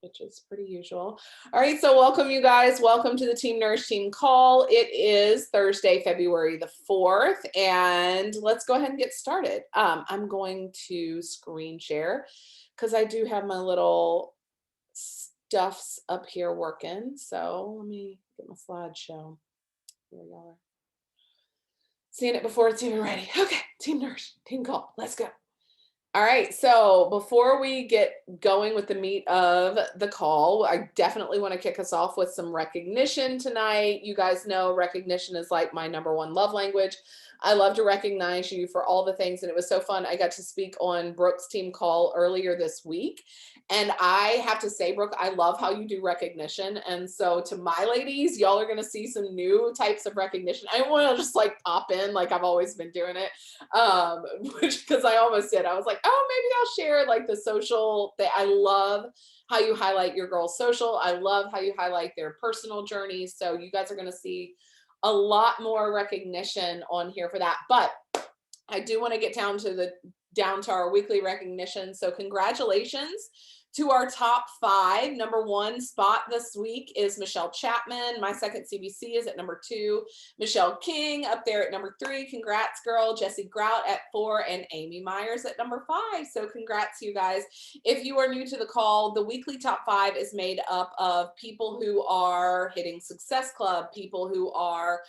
which is pretty usual. All right, so welcome you guys. Welcome to the Team Nourished Team Call. It is Thursday, February the 4th, and let's go ahead and get started. I'm going to screen share because I do have my little stuffs up here working. So let me get my slideshow. Here y'all are seeing it before it's even ready. Okay, Team Nourished, Team Call, let's go. All right, so before we get going with the meat of the call, I definitely want to kick us off with some recognition tonight. You guys know recognition is like my number one love language. I love to recognize you for all the things, and it was so fun. I got to speak on Brooke's team call earlier this week, and I have to say, Brooke, I love how you do recognition. And so to my ladies, y'all are going to see some new types of recognition. I want to just like pop in like I've always been doing it. Which because I almost did. I was like, oh, maybe I'll share like the social thing. I love how you highlight your girls' social. I love how you highlight their personal journeys. So you guys are going to see a lot more recognition on here for that. But I do want to get down to our weekly recognition. So congratulations to our top 5. Number 1 spot this week is Michelle Chapman. My second CBC is at number 2. Michelle King up there at number 3. Congrats, girl. Jessie Grout at 4, and Amy Myers at number 5. So congrats, you guys. If you are new to the call, the weekly top 5 is made up of people who are hitting Success Club, people who are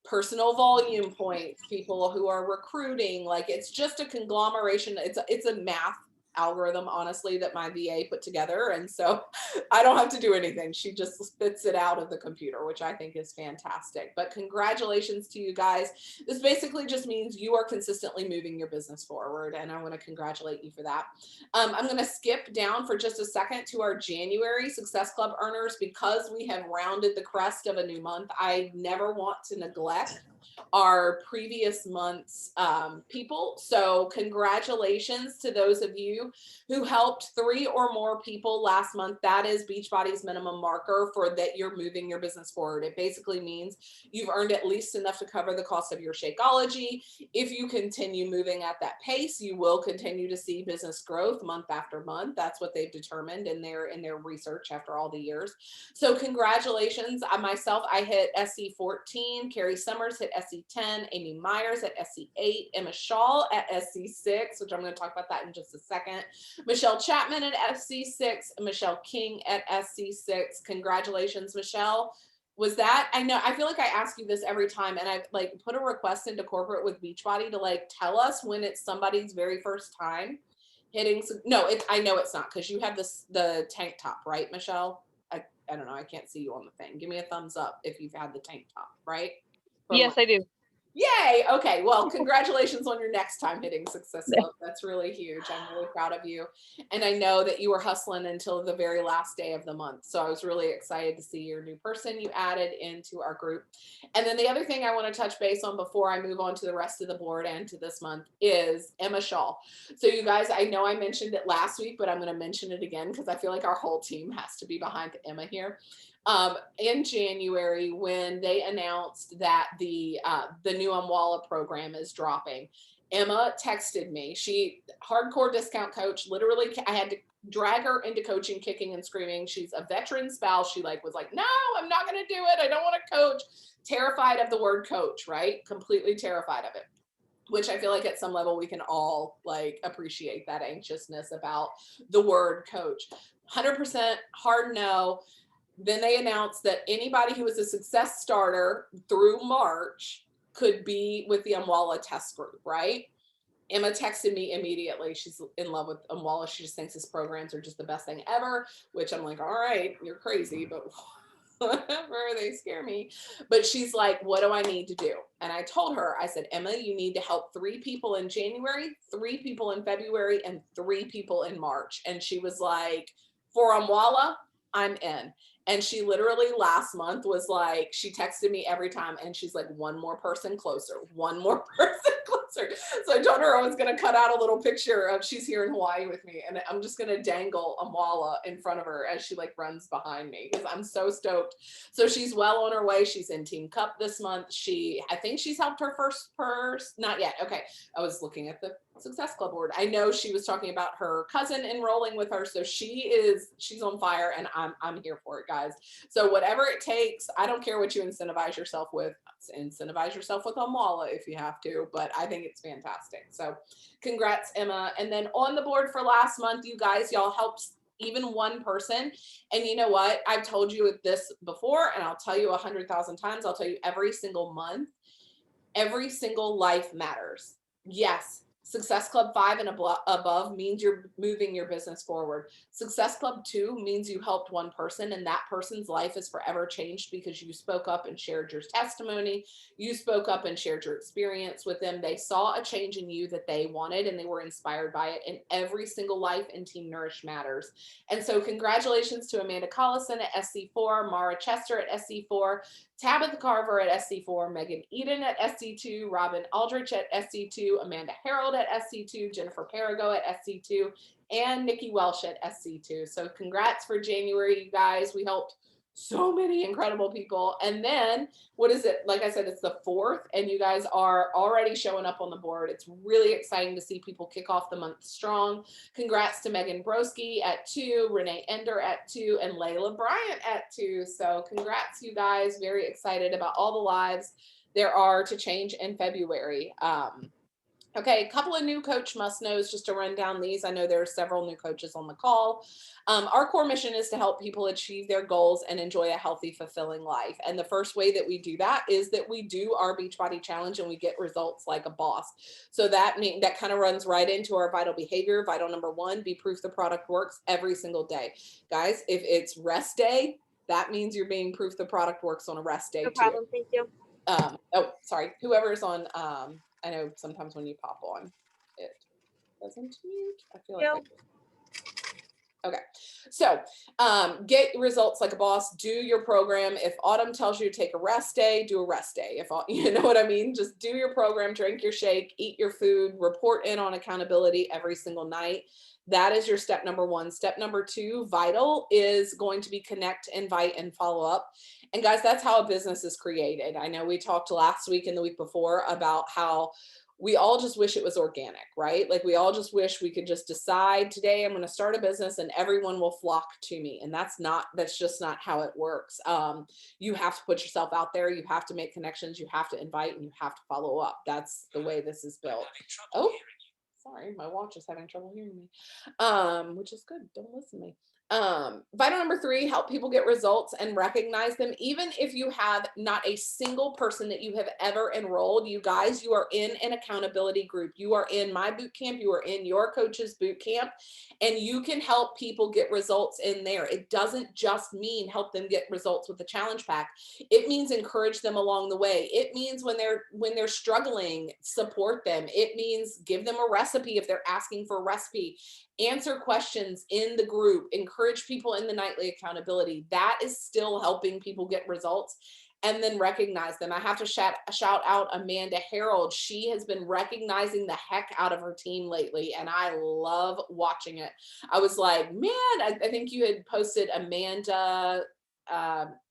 personal volume points, people who are recruiting. Like it's just a conglomeration. It's a math algorithm, honestly, that my VA put together, and so I don't have to do anything. She just spits it out of the computer, which I think is fantastic. But congratulations to you guys. This basically just means you are consistently moving your business forward, and I want to congratulate you for that. I'm going to skip down for just a second to our January Success Club earners because we have rounded the crest of a new month. I never want to neglect our previous month's people. So congratulations to those of you who helped 3 or more people last month. That is Beachbody's minimum marker for that you're moving your business forward. It basically means you've earned at least enough to cover the cost of your Shakeology. If you continue moving at that pace, you will continue to see business growth month after month. That's what they've determined in their research after all the years. So congratulations. Myself, I hit SC14. Carrie Summers hit SC10. Amy Myers at SC8. Emma Shaw at SC6, which I'm going to talk about that in just a second. Michelle Chapman at SC6. Michelle King at SC6. Congratulations, Michelle. Was that, I know, I feel like I ask you this every time, and I've like put a request into corporate with Beachbody to like tell us when it's somebody's very first time hitting. No, I know it's not, because you have the tank top, right, Michelle? I don't know. I can't see you on the thing. Give me a thumbs up if you've had the tank top, right? Yes, I do. Yay. Okay. Well, congratulations on your next time hitting Success Club. That's really huge. I'm really proud of you. And I know that you were hustling until the very last day of the month. So I was really excited to see your new person you added into our group. And then the other thing I want to touch base on before I move on to the rest of the board and to this month is Emma Shaw. So you guys, I know I mentioned it last week, but I'm going to mention it again because I feel like our whole team has to be behind Emma here. In January, when they announced that the new Umwalla program is dropping, Emma texted me. She hardcore discount coach. Literally, I had to drag her into coaching, kicking and screaming. She's a veteran spouse. She was like, no, I'm not going to do it. I don't want to coach. Terrified of the word coach, right? Completely terrified of it. Which I feel like at some level we can all like appreciate that anxiousness about the word coach. 100% hard no. Then they announced that anybody who was a success starter through March could be with the Umwalla test group, right? Emma texted me immediately. She's in love with Umwalla. She just thinks his programs are just the best thing ever, which I'm like, all right, you're crazy, but whatever, they scare me. But she's like, what do I need to do? And I told her, I said, Emma, you need to help 3 people in January, 3 people in February, and 3 people in March. And she was like, for Umwalla, I'm in. And she literally last month was like, she texted me every time and she's like, one more person closer, one more person closer. So I told her I was going to cut out a little picture of she's here in Hawaii with me. And I'm just going to dangle Umwalla in front of her as she like runs behind me because I'm so stoked. So she's well on her way. She's in Team Cup this month. I think she's helped her first, not yet. Okay. I was looking at the Success Club board. I know she was talking about her cousin enrolling with her, so she's on fire, and I'm here for it, guys. So whatever it takes, I don't care what you incentivize yourself with. Incentivize yourself with a mala if you have to, but I think it's fantastic. So congrats, Emma. And then on the board for last month, you guys, y'all helped even one person. And you know what? I've told you this before, and I'll tell you 100,000 times. I'll tell you every single month, every single life matters. Yes, Success Club 5 and above means you're moving your business forward. Success Club 2 means you helped one person, and that person's life is forever changed because you spoke up and shared your testimony. You spoke up and shared your experience with them. They saw a change in you that they wanted, and they were inspired by it. And every single life in Team Nourish matters. And so congratulations to Amanda Collison at SC4, Mara Chester at SC4, Tabitha Carver at SC4, Megan Eden at SC2, Robin Aldrich at SC2, Amanda Harold at SC2, Jennifer Perigo at SC2, and Nikki Welsh at SC2. So congrats for January, you guys. We helped so many incredible people. And then, what is it? Like I said, it's the 4th, and you guys are already showing up on the board. It's really exciting to see people kick off the month strong. Congrats to Megan Broski at 2, Renee Ender at 2, and Layla Bryant at 2. So congrats, you guys. Very excited about all the lives there are to change in February. Okay, a couple of new coach must-knows just to run down these. I know there are several new coaches on the call. Our core mission is to help people achieve their goals and enjoy a healthy, fulfilling life. And the first way that we do that is that we do our Beachbody Challenge and we get results like a boss. So that kind of runs right into our vital behavior. Vital number 1, be proof the product works every single day. Guys, if it's rest day, that means you're being proof the product works on a rest day too. No problem, thank you. Oh, sorry, whoever's on, I know sometimes when you pop on, it doesn't mute. I feel like okay. So get results like a boss. Do your program. If Autumn tells you to take a rest day, do a rest day. If you know what I mean, just do your program, drink your shake, eat your food, report in on accountability every single night. That is your step number 1. Step number 2, vital, is going to be connect, invite, and follow up. And guys, that's how a business is created. I know we talked last week and the week before about how we all just wish it was organic, right? Like we all just wish we could just decide today I'm going to start a business and everyone will flock to me. And that's just not how it works. You have to put yourself out there. You have to make connections. You have to invite, and you have to follow up. That's the way this is built. Oh, sorry, my watch is having trouble hearing me, which is good. Don't listen to me. Vital number 3, help people get results and recognize them. Even if you have not a single person that you have ever enrolled, you guys, you are in an accountability group. You are in my boot camp. You are in your coach's boot camp, and you can help people get results in there. It doesn't just mean help them get results with the challenge pack. It means encourage them along the way. It means when they're struggling, support them. It means give them a recipe if they're asking for a recipe. Answer questions in the group, encourage people in the nightly accountability. That is still helping people get results, and then recognize them. I have to shout out Amanda Harold. She has been recognizing the heck out of her team lately, and I love watching it. I was like, man, I think you had posted Amanda,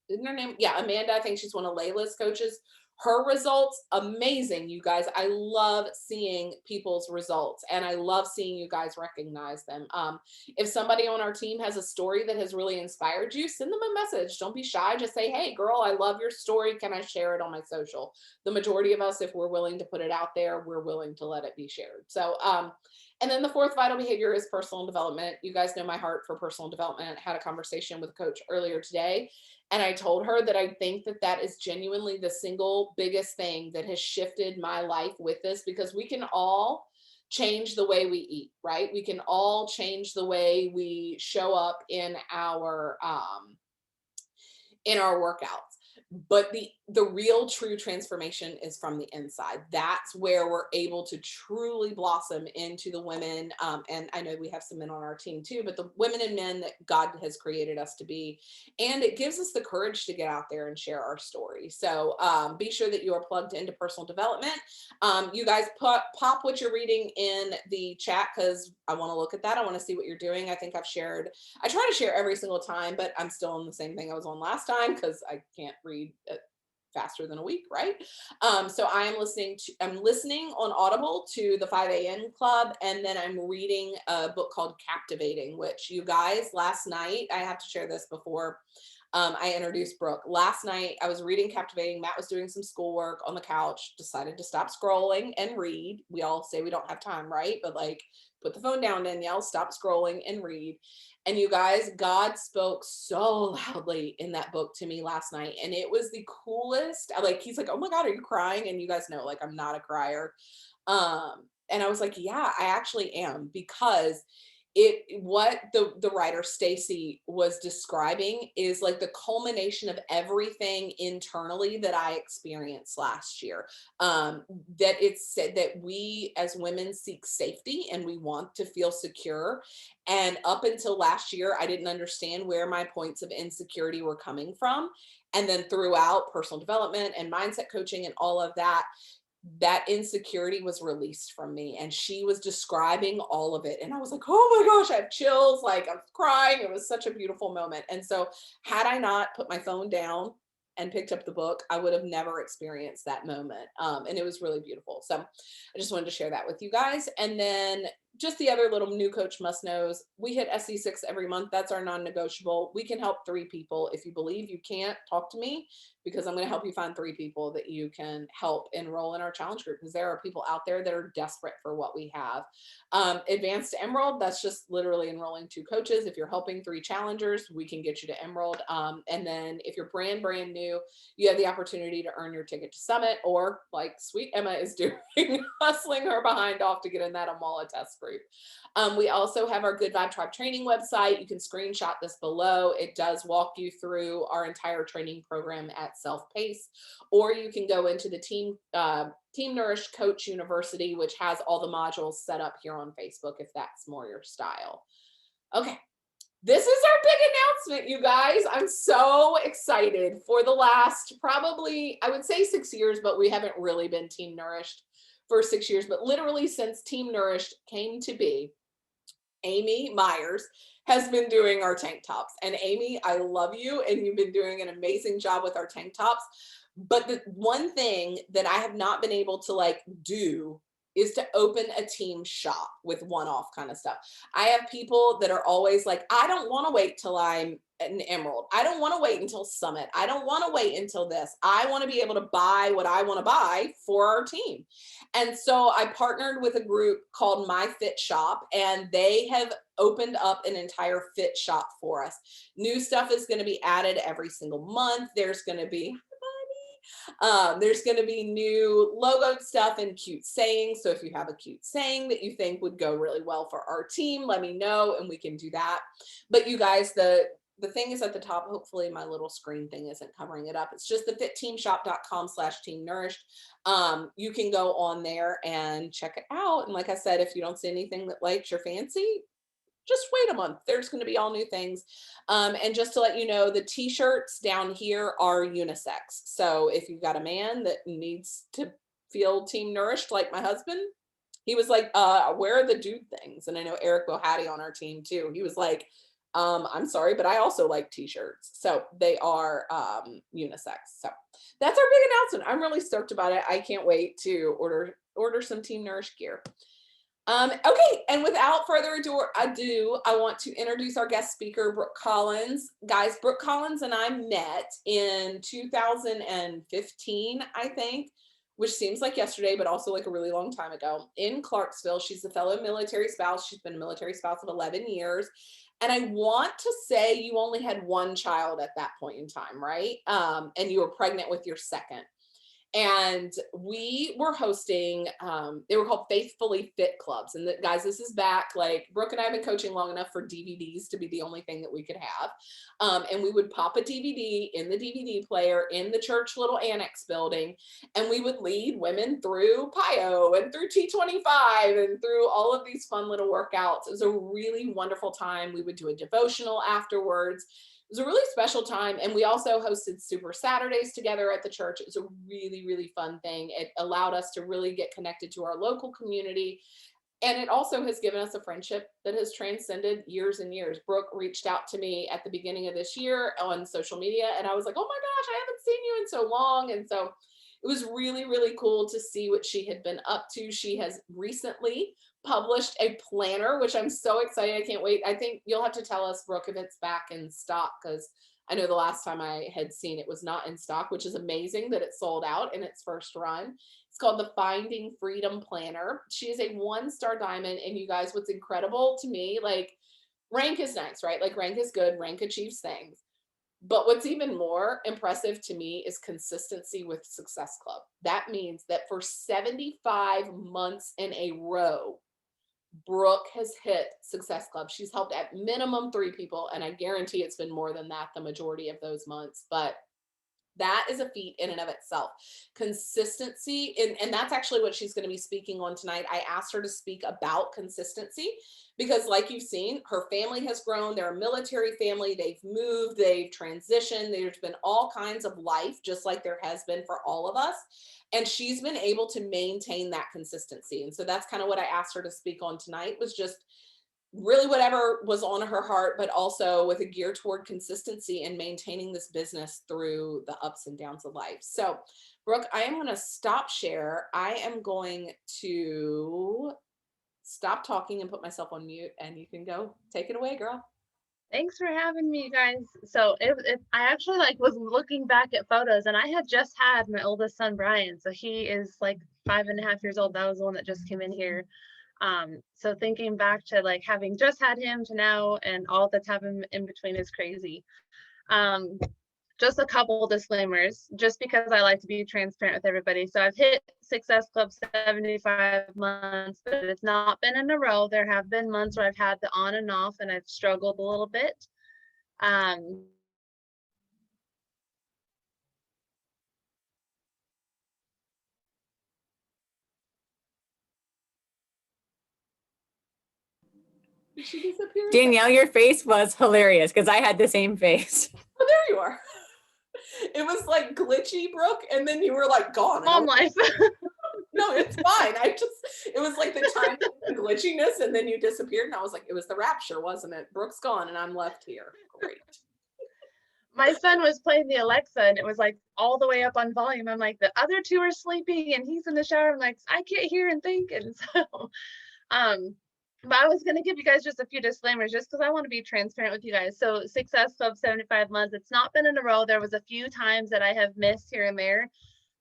isn't her name? Yeah, Amanda, I think she's one of Layla's coaches. Her results, amazing, you guys. I love seeing people's results, and I love seeing you guys recognize them. If somebody on our team has a story that has really inspired you, send them a message. Don't be shy. Just say, hey, girl, I love your story. Can I share it on my social? The majority of us, if we're willing to put it out there, we're willing to let it be shared. So, and then the 4th vital behavior is personal development. You guys know my heart for personal development. I had a conversation with a coach earlier today, and I told her that I think that is genuinely the single biggest thing that has shifted my life with this, because we can all change the way we eat, right? We can all change the way we show up in our workouts. But the real true transformation is from the inside. That's where we're able to truly blossom into the women. And I know we have some men on our team too, but the women and men that God has created us to be. And it gives us the courage to get out there and share our story. So be sure that you are plugged into personal development. You guys pop what you're reading in the chat, because I want to look at that. I want to see what you're doing. I think I try to share every single time, but I'm still on the same thing I was on last time because I can't read faster than a week, right? So I'm listening on Audible to the 5 a.m. Club, and then I'm reading a book called Captivating, which, you guys, last night, I have to share this before I introduced Brooke. Last night I was reading Captivating. Matt was doing some schoolwork on the couch, decided to stop scrolling and read. We all say we don't have time, right? But like, put the phone down, Danielle, stop scrolling and read. And you guys, God spoke so loudly in that book to me last night. And it was the coolest. Like, he's like, oh my God, are you crying? And you guys know, like, I'm not a crier. And I was like, yeah, I actually am, because what the writer Stacy was describing is like the culmination of everything internally that I experienced last year. That it's said that we as women seek safety and we want to feel secure. And up until last year, I didn't understand where my points of insecurity were coming from. And then throughout personal development and mindset coaching and all of that, that insecurity was released from me, and she was describing all of it, and I was like, oh my gosh, I have chills, like I'm crying. It was such a beautiful moment. And so had I not put my phone down and picked up the book, I would have never experienced that moment. And it was really beautiful. So I just wanted to share that with you guys. And then just the other little new coach must knows, we hit SC6 every month. That's our non-negotiable. We can help 3 people. If you believe you can't, talk to me, because I'm going to help you find 3 people that you can help enroll in our challenge group, because there are people out there that are desperate for what we have. Advanced to Emerald, that's just literally enrolling 2 coaches. If you're helping 3 challengers, we can get you to Emerald. And then if you're brand new, you have the opportunity to earn your ticket to Summit, or like sweet Emma is doing, hustling her behind off to get in that Amala test group. We also have our Good Vibe Tribe training website. You can screenshot this below. It does walk you through our entire training program at self-pace, or you can go into the Team Nourished Coach University, which has all the modules set up here on Facebook, if that's more your style. Okay. This is our big announcement, you guys. I'm so excited. For the last, probably, I would say 6 years, but we haven't really been Team Nourished for 6 years, but literally since Team Nourished came to be, Amy Myers has been doing our tank tops. And Amy, I love you, and you've been doing an amazing job with our tank tops. But the one thing that I have not been able to like do is to open a team shop with one-off kind of stuff. I have people that are always like, I don't want to wait till I'm an Emerald. I don't want to wait until Summit. I don't want to wait until this. I want to be able to buy what I want to buy for our team. And so I partnered with a group called My Fit Shop, and they have opened up an entire fit shop for us. New stuff is going to be added every single month. There's going to be new logoed stuff and cute sayings. So if you have a cute saying that you think would go really well for our team, let me know and we can do that. But you guys, the thing is at the top. Hopefully my little screen thing isn't covering it up. It's just the fitteamshop.com/Team Nourished. You can go on there and check it out. And like I said, if you don't see anything that lights your fancy, just wait a month. There's going to be all new things. And just to let you know, the t-shirts down here are unisex. So if you've got a man that needs to feel Team Nourished, like my husband, he was like, where are the dude things? And I know Eric Bohatti on our team too. He was like, I'm sorry, but I also like t-shirts. So they are unisex. So that's our big announcement. I'm really stoked about it. I can't wait to order some Team Nourished gear. Okay, and without further ado, I want to introduce our guest speaker, Brooke Collins. Guys, Brooke Collins and I met in 2015, I think, which seems like yesterday, but also like a really long time ago, in Clarksville. She's a fellow military spouse. She's been a military spouse of 11 years. And I want to say you only had 1 child at that point in time, right? And you were pregnant with your second. And we were hosting, they were called Faithfully Fit Clubs. And guys, this is back, like Brooke and I have been coaching long enough for DVDs to be the only thing that we could have. And we would pop a DVD in the DVD player in the church little annex building. And we would lead women through PIO and through T25 and through all of these fun little workouts. It was a really wonderful time. We would do a devotional afterwards. It was a really special time. And we also hosted Super Saturdays together at the church. It was a really, really fun thing. It allowed us to really get connected to our local community. And it also has given us a friendship that has transcended years and years. Brooke reached out to me at the beginning of this year on social media, and I was like, oh my gosh, I haven't seen you in so long. And so it was really, really cool to see what she had been up to. She has recently published a planner, which I'm so excited. I can't wait. I think you'll have to tell us, Brooke, if it's back in stock, because I know the last time I had seen it was not in stock, which is amazing that it sold out in its first run. It's called the Finding Freedom Planner. She is a 1-star diamond. And you guys, what's incredible to me, like, rank is nice, right? Like, rank is good, rank achieves things. But what's even more impressive to me is consistency with Success Club. That means that for 75 months in a row, Brooke has hit Success Club. She's helped at minimum 3 people, and I guarantee it's been more than that the majority of those months. But that is a feat in and of itself. Consistency, and that's actually what she's going to be speaking on tonight. I asked her to speak about consistency because, like you've seen, her family has grown. They're a military family. They've moved, they've transitioned. There's been all kinds of life, just like there has been for all of us. And she's been able to maintain that consistency. And so that's kind of what I asked her to speak on tonight, was just really whatever was on her heart, but also with a gear toward consistency and maintaining this business through the ups and downs of life. So, Brooke, I am going to stop share. I am going to stop talking and put myself on mute, and you can go take it away, girl. Thanks for having me, guys. So I actually like was looking back at photos, and I had just had my oldest son Brian. So he is like 5.5 years old. That was the one that just came in here. So thinking back to like having just had him to now, and all that's happened in between is crazy. Um, just a couple disclaimers, just because I like to be transparent with everybody. So I've hit Success Club 75 months, but it's not been in a row. There have been months where I've had the on and off, and I've struggled a little bit. Um, Did she disappear? Danielle, your face was hilarious because I had the same face. Oh, there you are. It was like glitchy, Brooke, and then you were like gone. Home life. No, it's fine. It was like the time of the glitchiness, and then you disappeared, and I was like, it was the rapture, wasn't it? Brooke's gone, and I'm left here. Great. My son was playing the Alexa, and it was like all the way up on volume. I'm like, the other 2 are sleeping, and he's in the shower. I'm like, I can't hear and think. And so, but I was going to give you guys just a few disclaimers just because I want to be transparent with you guys. So Success Club 75 months, it's not been in a row. There was a few times that I have missed here and there,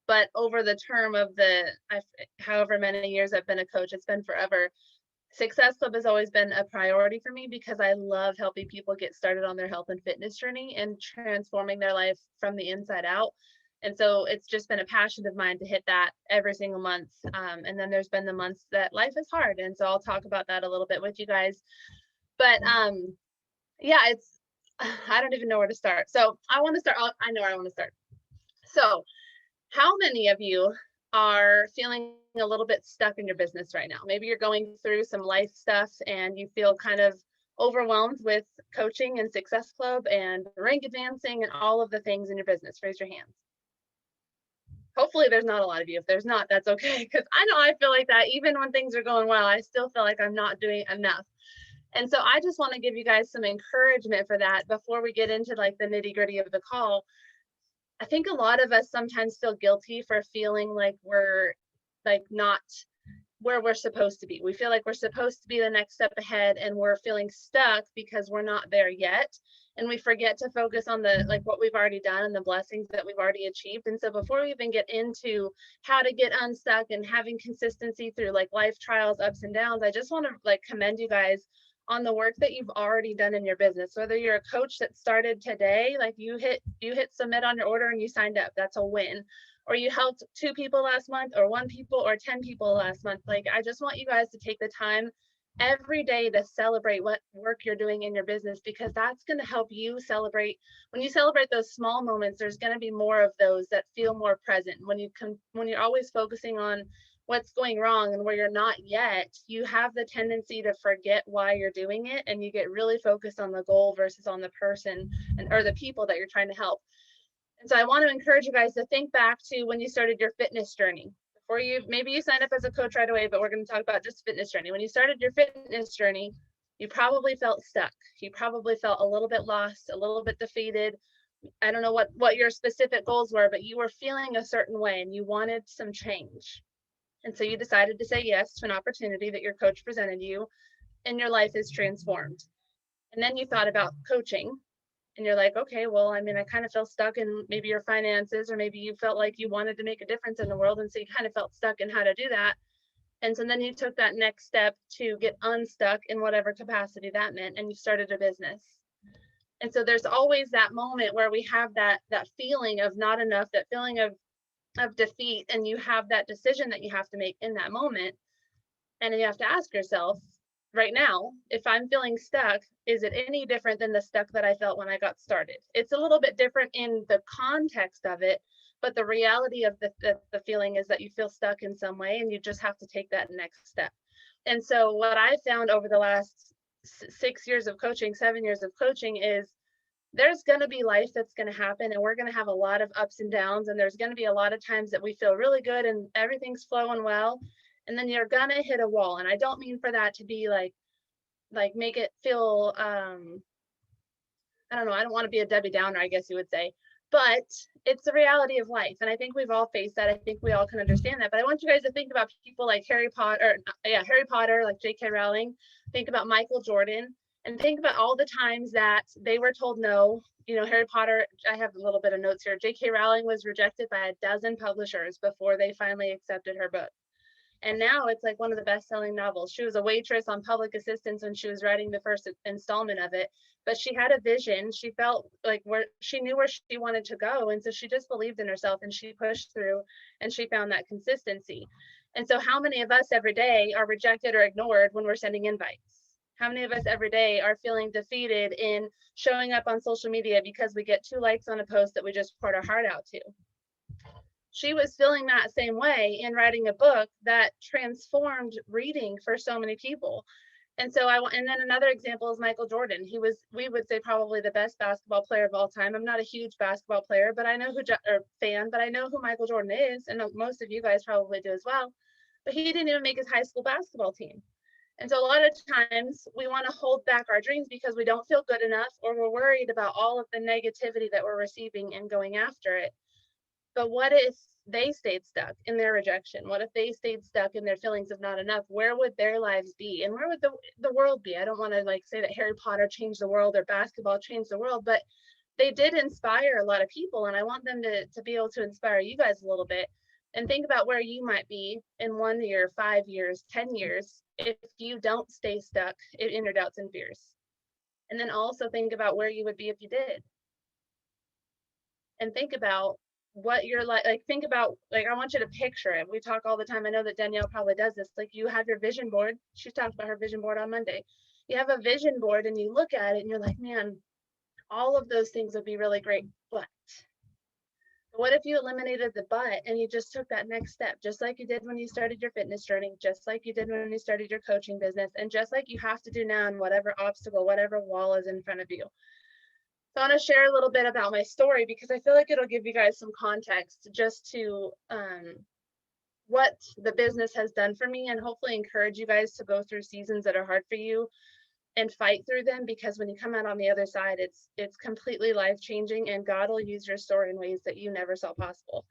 but over the term of however many years I've been a coach, it's been forever. Success Club has always been a priority for me because I love helping people get started on their health and fitness journey and transforming their life from the inside out. And so it's just been a passion of mine to hit that every single month. And then there's been the months that life is hard. And so I'll talk about that a little bit with you guys. But yeah, I don't even know where to start. So I want to start. I know where I want to start. So how many of you are feeling a little bit stuck in your business right now? Maybe you're going through some life stuff and you feel kind of overwhelmed with coaching and Success Club and rank advancing and all of the things in your business. Raise your hands. Hopefully there's not a lot of you. If there's not, that's okay. Because I know I feel like that. Even when things are going well, I still feel like I'm not doing enough. And so I just want to give you guys some encouragement for that before we get into like the nitty gritty of the call. I think a lot of us sometimes feel guilty for feeling like we're like not where we're supposed to be. We feel like we're supposed to be the next step ahead, and we're feeling stuck because we're not there yet. And we forget to focus on the like what we've already done and the blessings that we've already achieved. And so before we even get into how to get unstuck and having consistency through like life trials, ups and downs, I just want to like commend you guys on the work that you've already done in your business. Whether you're a coach that started today, like you hit submit on your order and you signed up, that's a win. Or you helped 2 people last month, or 1 people, or 10 people last month. Like, I just want you guys to take the time every day to celebrate what work you're doing in your business, because that's going to help you celebrate. When you celebrate those small moments, there's going to be more of those that feel more present. When you're always focusing on what's going wrong and where you're not yet, you have the tendency to forget why you're doing it, and you get really focused on the goal versus on the person or the people that you're trying to help. And so I want to encourage you guys to think back to when you started your fitness journey. before maybe you signed up as a coach right away, but we're going to talk about just fitness journey. When you started your fitness journey, you probably felt stuck. You probably felt a little bit lost, a little bit defeated. I don't know what your specific goals were, but you were feeling a certain way and you wanted some change. And so you decided to say yes to an opportunity that your coach presented you, and your life is transformed. And then you thought about coaching, and you're like, okay, well, I mean, I kind of feel stuck in maybe your finances, or maybe you felt like you wanted to make a difference in the world. And so you kind of felt stuck in how to do that. And so then you took that next step to get unstuck in whatever capacity that meant, and you started a business. And so there's always that moment where we have that feeling of not enough, that feeling of defeat, and you have that decision that you have to make in that moment. And you have to ask yourself, right now, if I'm feeling stuck, is it any different than the stuck that I felt when I got started? It's a little bit different in the context of it, but the reality of the feeling is that you feel stuck in some way, and you just have to take that next step. And so what I found over the last 6 years of coaching, 7 years of coaching, is there's going to be life that's going to happen, and we're going to have a lot of ups and downs, and there's going to be a lot of times that we feel really good and everything's flowing well, and then you're going to hit a wall. And I don't mean for that to be like make it feel I don't know, I don't want to be a Debbie Downer, I guess you would say, but it's the reality of life, and I think we've all faced that. I think we all can understand that. But I want you guys to think about people like Harry Potter, like J.K. Rowling. Think about Michael Jordan, and think about all the times that they were told no. You know, Harry Potter, I have a little bit of notes here. J.K. Rowling was rejected by a dozen publishers before they finally accepted her book. And now it's like one of the best-selling novels. She was a waitress on Public Assistance when she was writing the first installment of it, but she had a vision. She felt like she knew where she wanted to go, and so she just believed in herself, and she pushed through, and she found that consistency. And so how many of us every day are rejected or ignored when we're sending invites? How many of us every day are feeling defeated in showing up on social media because we get 2 likes on a post that we just poured our heart out to? She was feeling that same way in writing a book that transformed reading for so many people. And so and then another example is Michael Jordan. He was, we would say, probably the best basketball player of all time. I'm not a huge basketball player, but I know but I know who Michael Jordan is, and most of you guys probably do as well. But he didn't even make his high school basketball team. And so a lot of times we want to hold back our dreams because we don't feel good enough, or we're worried about all of the negativity that we're receiving and going after it. But what if they stayed stuck in their rejection? What if they stayed stuck in their feelings of not enough? Where would their lives be? And where would the world be? I don't want to say that Harry Potter changed the world or basketball changed the world, but they did inspire a lot of people. And I want them to be able to inspire you guys a little bit. And think about where you might be in 1 year, 5 years, 10 years, if you don't stay stuck in your doubts and fears. And then also think about where you would be if you did. And think about what you're think about, I want you to picture it. We talk all the time. I know that Danielle probably does this. You have your vision board. She talked about her vision board on Monday. You have a vision board and you look at it and you're like, man, all of those things would be really great. But what if you eliminated the but and you just took that next step, just like you did when you started your fitness journey, just like you did when you started your coaching business, and just like you have to do now in whatever obstacle, whatever wall is in front of you. So I want to share a little bit about my story because I feel like it'll give you guys some context just to what the business has done for me, and hopefully encourage you guys to go through seasons that are hard for you and fight through them, because when you come out on the other side, it's completely life-changing, and God will use your story in ways that you never saw possible.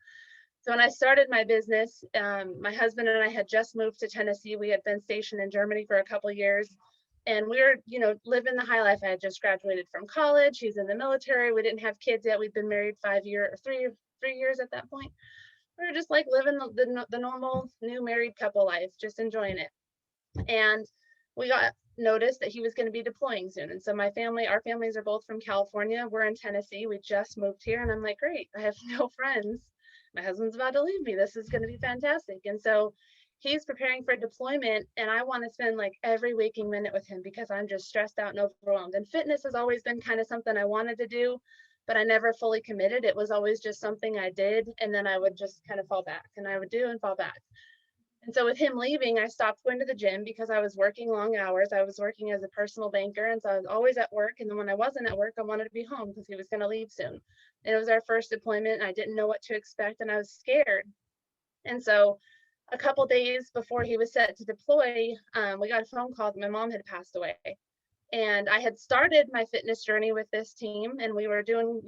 So when I started my business, my husband and I had just moved to Tennessee. We had been stationed in Germany for a couple of years. And we were, living the high life. I had just graduated from college. He's in the military. We didn't have kids yet. We'd been married 3 years at that point. We were just living the normal new married couple life, just enjoying it. And we got noticed that he was going to be deploying soon. And so our families are both from California. We're in Tennessee. We just moved here. And I'm like, great, I have no friends. My husband's about to leave me. This is going to be fantastic. And so he's preparing for deployment, and I want to spend every waking minute with him because I'm just stressed out and overwhelmed. And fitness has always been kind of something I wanted to do, but I never fully committed. It was always just something I did, and then I would just kind of fall back, and I would do and fall back. And so with him leaving, I stopped going to the gym because I was working long hours. I was working as a personal banker, and so I was always at work. And then when I wasn't at work, I wanted to be home because he was going to leave soon. And it was our first deployment, and I didn't know what to expect, and I was scared. And so a couple days before he was set to deploy, we got a phone call that my mom had passed away. And I had started my fitness journey with this team, and we were doing,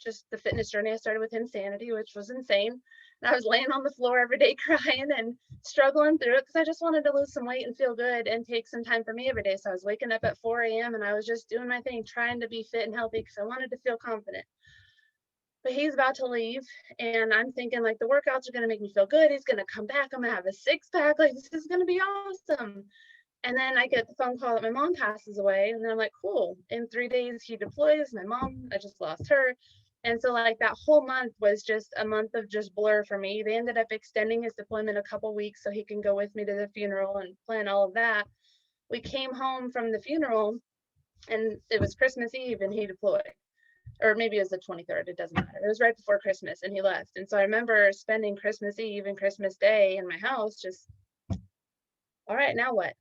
just the fitness journey. I started with Insanity, which was insane. And I was laying on the floor every day crying and struggling through it because I just wanted to lose some weight and feel good and take some time for me every day. So I was waking up at 4 a.m. and I was just doing my thing, trying to be fit and healthy because I wanted to feel confident. But he's about to leave, and I'm thinking like the workouts are going to make me feel good. He's going to come back. I'm going to have a six pack. Like, this is going to be awesome. And then I get the phone call that my mom passes away. And then I'm like, cool. In 3 days, he deploys. My mom, I just lost her. And so like that whole month was just a month of just blur for me. They ended up extending his deployment a couple weeks so he can go with me to the funeral and plan all of that. We came home from the funeral and it was Christmas Eve and he deployed. Or maybe it was the 23rd, it doesn't matter. It was right before Christmas and he left. And so I remember spending Christmas Eve and Christmas Day in my house just, all right, now what?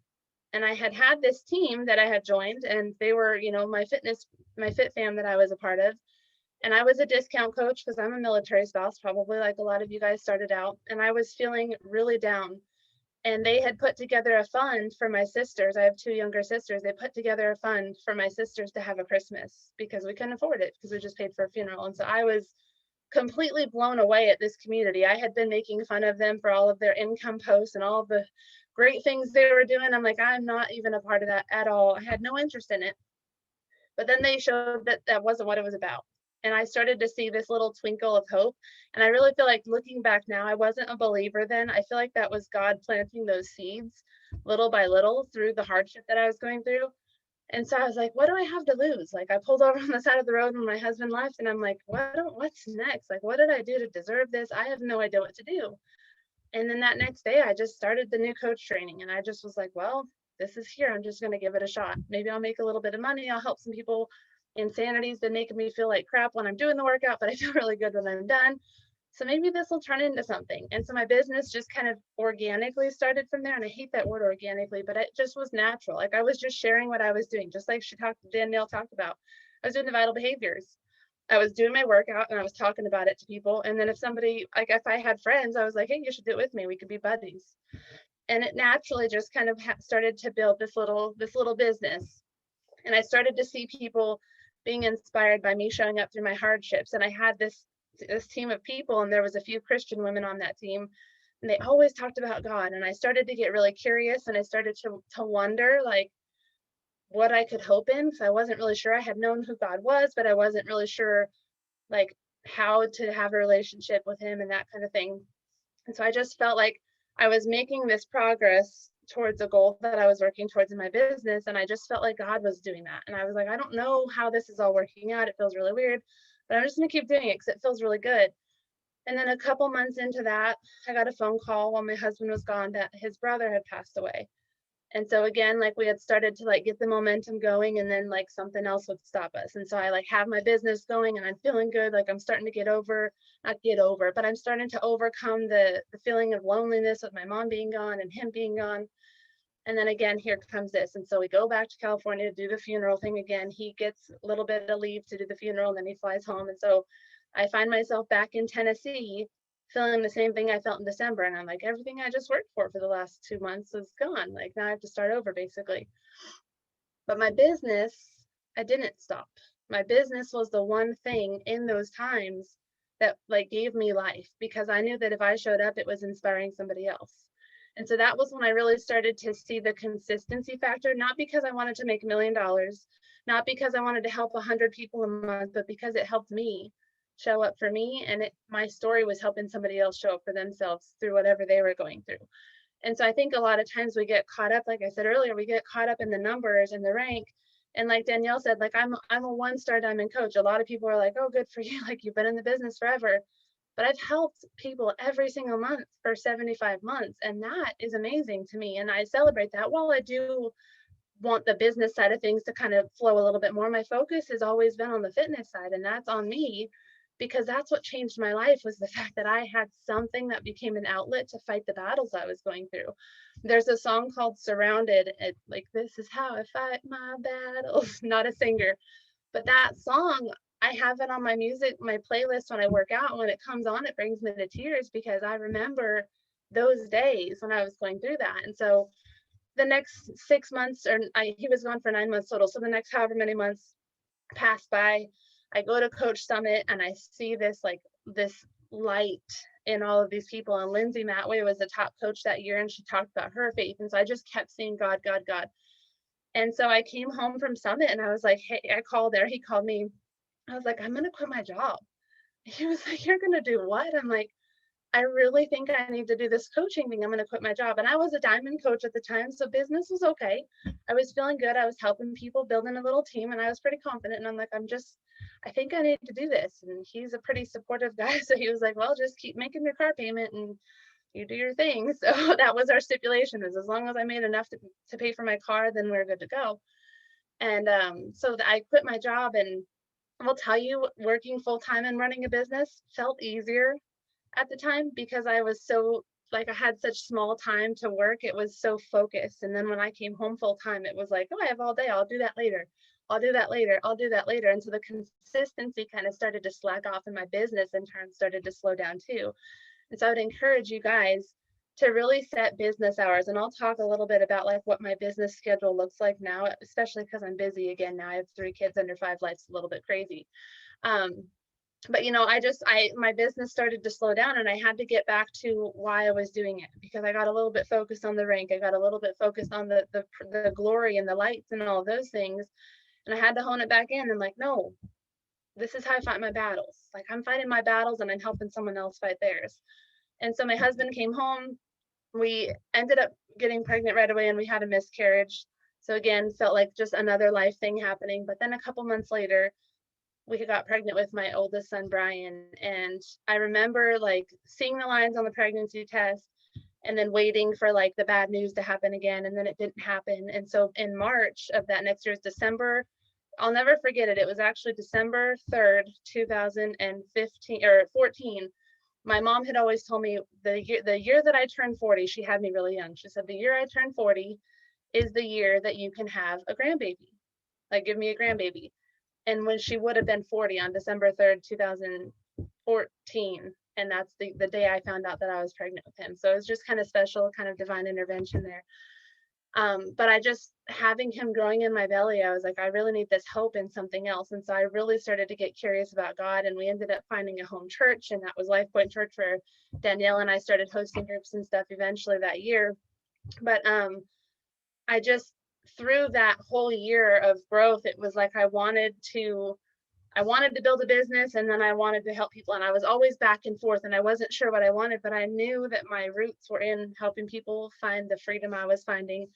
And I had this team that I had joined, and they were, my fit fam that I was a part of. And I was a discount coach because I'm a military spouse, probably like a lot of you guys started out. And I was feeling really down. And they had put together a fund for my sisters. I have two younger sisters. They put together a fund for my sisters to have a Christmas because we couldn't afford it because we just paid for a funeral. And so I was completely blown away at this community. I had been making fun of them for all of their income posts and all of the great things they were doing. I'm like, I'm not even a part of that at all. I had no interest in it. But then they showed that that wasn't what it was about. And I started to see this little twinkle of hope. And I really feel like looking back now, I wasn't a believer then. I feel like that was God planting those seeds little by little through the hardship that I was going through. And so I was like, what do I have to lose? Like I pulled over on the side of the road when my husband left and I'm like, what's next? Like, what did I do to deserve this? I have no idea what to do. And then that next day, I just started the new coach training and I just was like, well, this is here. I'm just going to give it a shot. Maybe I'll make a little bit of money. I'll help some people. Insanity's been making me feel like crap when I'm doing the workout, but I feel really good when I'm done. So maybe this will turn into something. And so my business just kind of organically started from there. And I hate that word organically, but it just was natural. Like I was just sharing what I was doing, just like Danielle talked about. I was doing the vital behaviors. I was doing my workout and I was talking about it to people. And then if I had friends, I was like, hey, you should do it with me. We could be buddies. And it naturally just kind of started to build this little business. And I started to see people being inspired by me showing up through my hardships. And I had this team of people, and there was a few Christian women on that team, and they always talked about God. And I started to get really curious, and I started to wonder like what I could hope in, because I wasn't really sure. I had known who God was, but I wasn't really sure like how to have a relationship with him and that kind of thing. And so I just felt like I was making this progress towards a goal that I was working towards in my business. And I just felt like God was doing that. And I was like, I don't know how this is all working out. It feels really weird, but I'm just going to keep doing it because it feels really good. And then a couple months into that, I got a phone call while my husband was gone that his brother had passed away. And so again, like we had started to like get the momentum going, and then like something else would stop us. And so I like have my business going and I'm feeling good. Like I'm starting to but I'm starting to overcome the feeling of loneliness with my mom being gone and him being gone. And then again, here comes this. And so we go back to California to do the funeral thing again. He gets a little bit of leave to do the funeral, and then he flies home. And so I find myself back in Tennessee feeling the same thing I felt in December. And I'm like, everything I just worked for the last 2 months is gone. Like now I have to start over basically. But my business, I didn't stop. My business was the one thing in those times that like gave me life, because I knew that if I showed up, it was inspiring somebody else. And so that was when I really started to see the consistency factor, not because I wanted to make $1 million, not because I wanted to help 100 people a month, but because it helped me show up for me, and my story was helping somebody else show up for themselves through whatever they were going through. And so I think a lot of times we get caught up, like I said earlier, we get caught up in the numbers and the rank. And like Danielle said, like I'm a 1-star diamond coach. A lot of people are like, oh, good for you, like you've been in the business forever. But I've helped people every single month for 75 months, and that is amazing to me, and I celebrate that. While I do want the business side of things to kind of flow a little bit more, my focus has always been on the fitness side, and that's on me, because that's what changed my life, was the fact that I had something that became an outlet to fight the battles I was going through. There's a song called Surrounded. Like, this is how I fight my battles. Not a singer, but that song, I have it on my playlist when I work out. When it comes on, it brings me to tears, because I remember those days when I was going through that. And so the next 6 months, he was gone for 9 months total. So the next however many months passed by, I go to Coach Summit and I see this light in all of these people. And Lindsay Matway was the top coach that year, and she talked about her faith. And so I just kept seeing God, God, God. And so I came home from Summit and I was like, hey, I called there. He called me. I was like, I'm going to quit my job. He was like, you're going to do what? I'm like, I really think I need to do this coaching thing. I'm going to quit my job. And I was a diamond coach at the time. So business was okay. I was feeling good. I was helping people, building a little team, and I was pretty confident. And I'm like, I think I need to do this. And he's a pretty supportive guy. So he was like, well, just keep making your car payment and you do your thing. So that was our stipulation, is as long as I made enough to pay for my car, then we're good to go. And so I quit my job, and I'll tell you, working full time and running a business felt easier at the time because I was so, like, I had such small time to work. It was so focused. And then when I came home full time, it was like, oh, I have all day. I'll do that later. I'll do that later. I'll do that later. And so the consistency kind of started to slack off, and my business in turn started to slow down too. And so I would encourage you guys to really set business hours. And I'll talk a little bit about like what my business schedule looks like now, especially because I'm busy again now. I have 3 kids under 5. Life's a little bit crazy. But my business started to slow down, and I had to get back to why I was doing it, because I got a little bit focused on the rank. I got a little bit focused on the glory and the lights and all of those things. And I had to hone it back in and like, no, this is how I fight my battles. Like, I'm fighting my battles and I'm helping someone else fight theirs. And so my husband came home. We ended up getting pregnant right away, and we had a miscarriage. So again, felt like just another life thing happening. But then a couple months later, we got pregnant with my oldest son, Brian. And I remember like seeing the lines on the pregnancy test and then waiting for like the bad news to happen again. And then it didn't happen. And so in March of that next year's December, I'll never forget it. It was actually December 3rd, 2015 or 14. My mom had always told me the year that I turned 40, she had me really young. She said, the year I turn 40 is the year that you can have a grandbaby. Like, give me a grandbaby. And when she would have been 40 on December 3rd, 2014. And that's the day I found out that I was pregnant with him. So it was just kind of special, kind of divine intervention there. But I just, having him growing in my belly, I was like, I really need this hope in something else. And so I really started to get curious about God, and we ended up finding a home church, and that was Life Point Church, where Danielle and I started hosting groups and stuff eventually that year. But I just, through that whole year of growth, it was like I wanted to build a business, and then I wanted to help people. And I was always back and forth, and I wasn't sure what I wanted, but I knew that my roots were in helping people find the freedom I was finding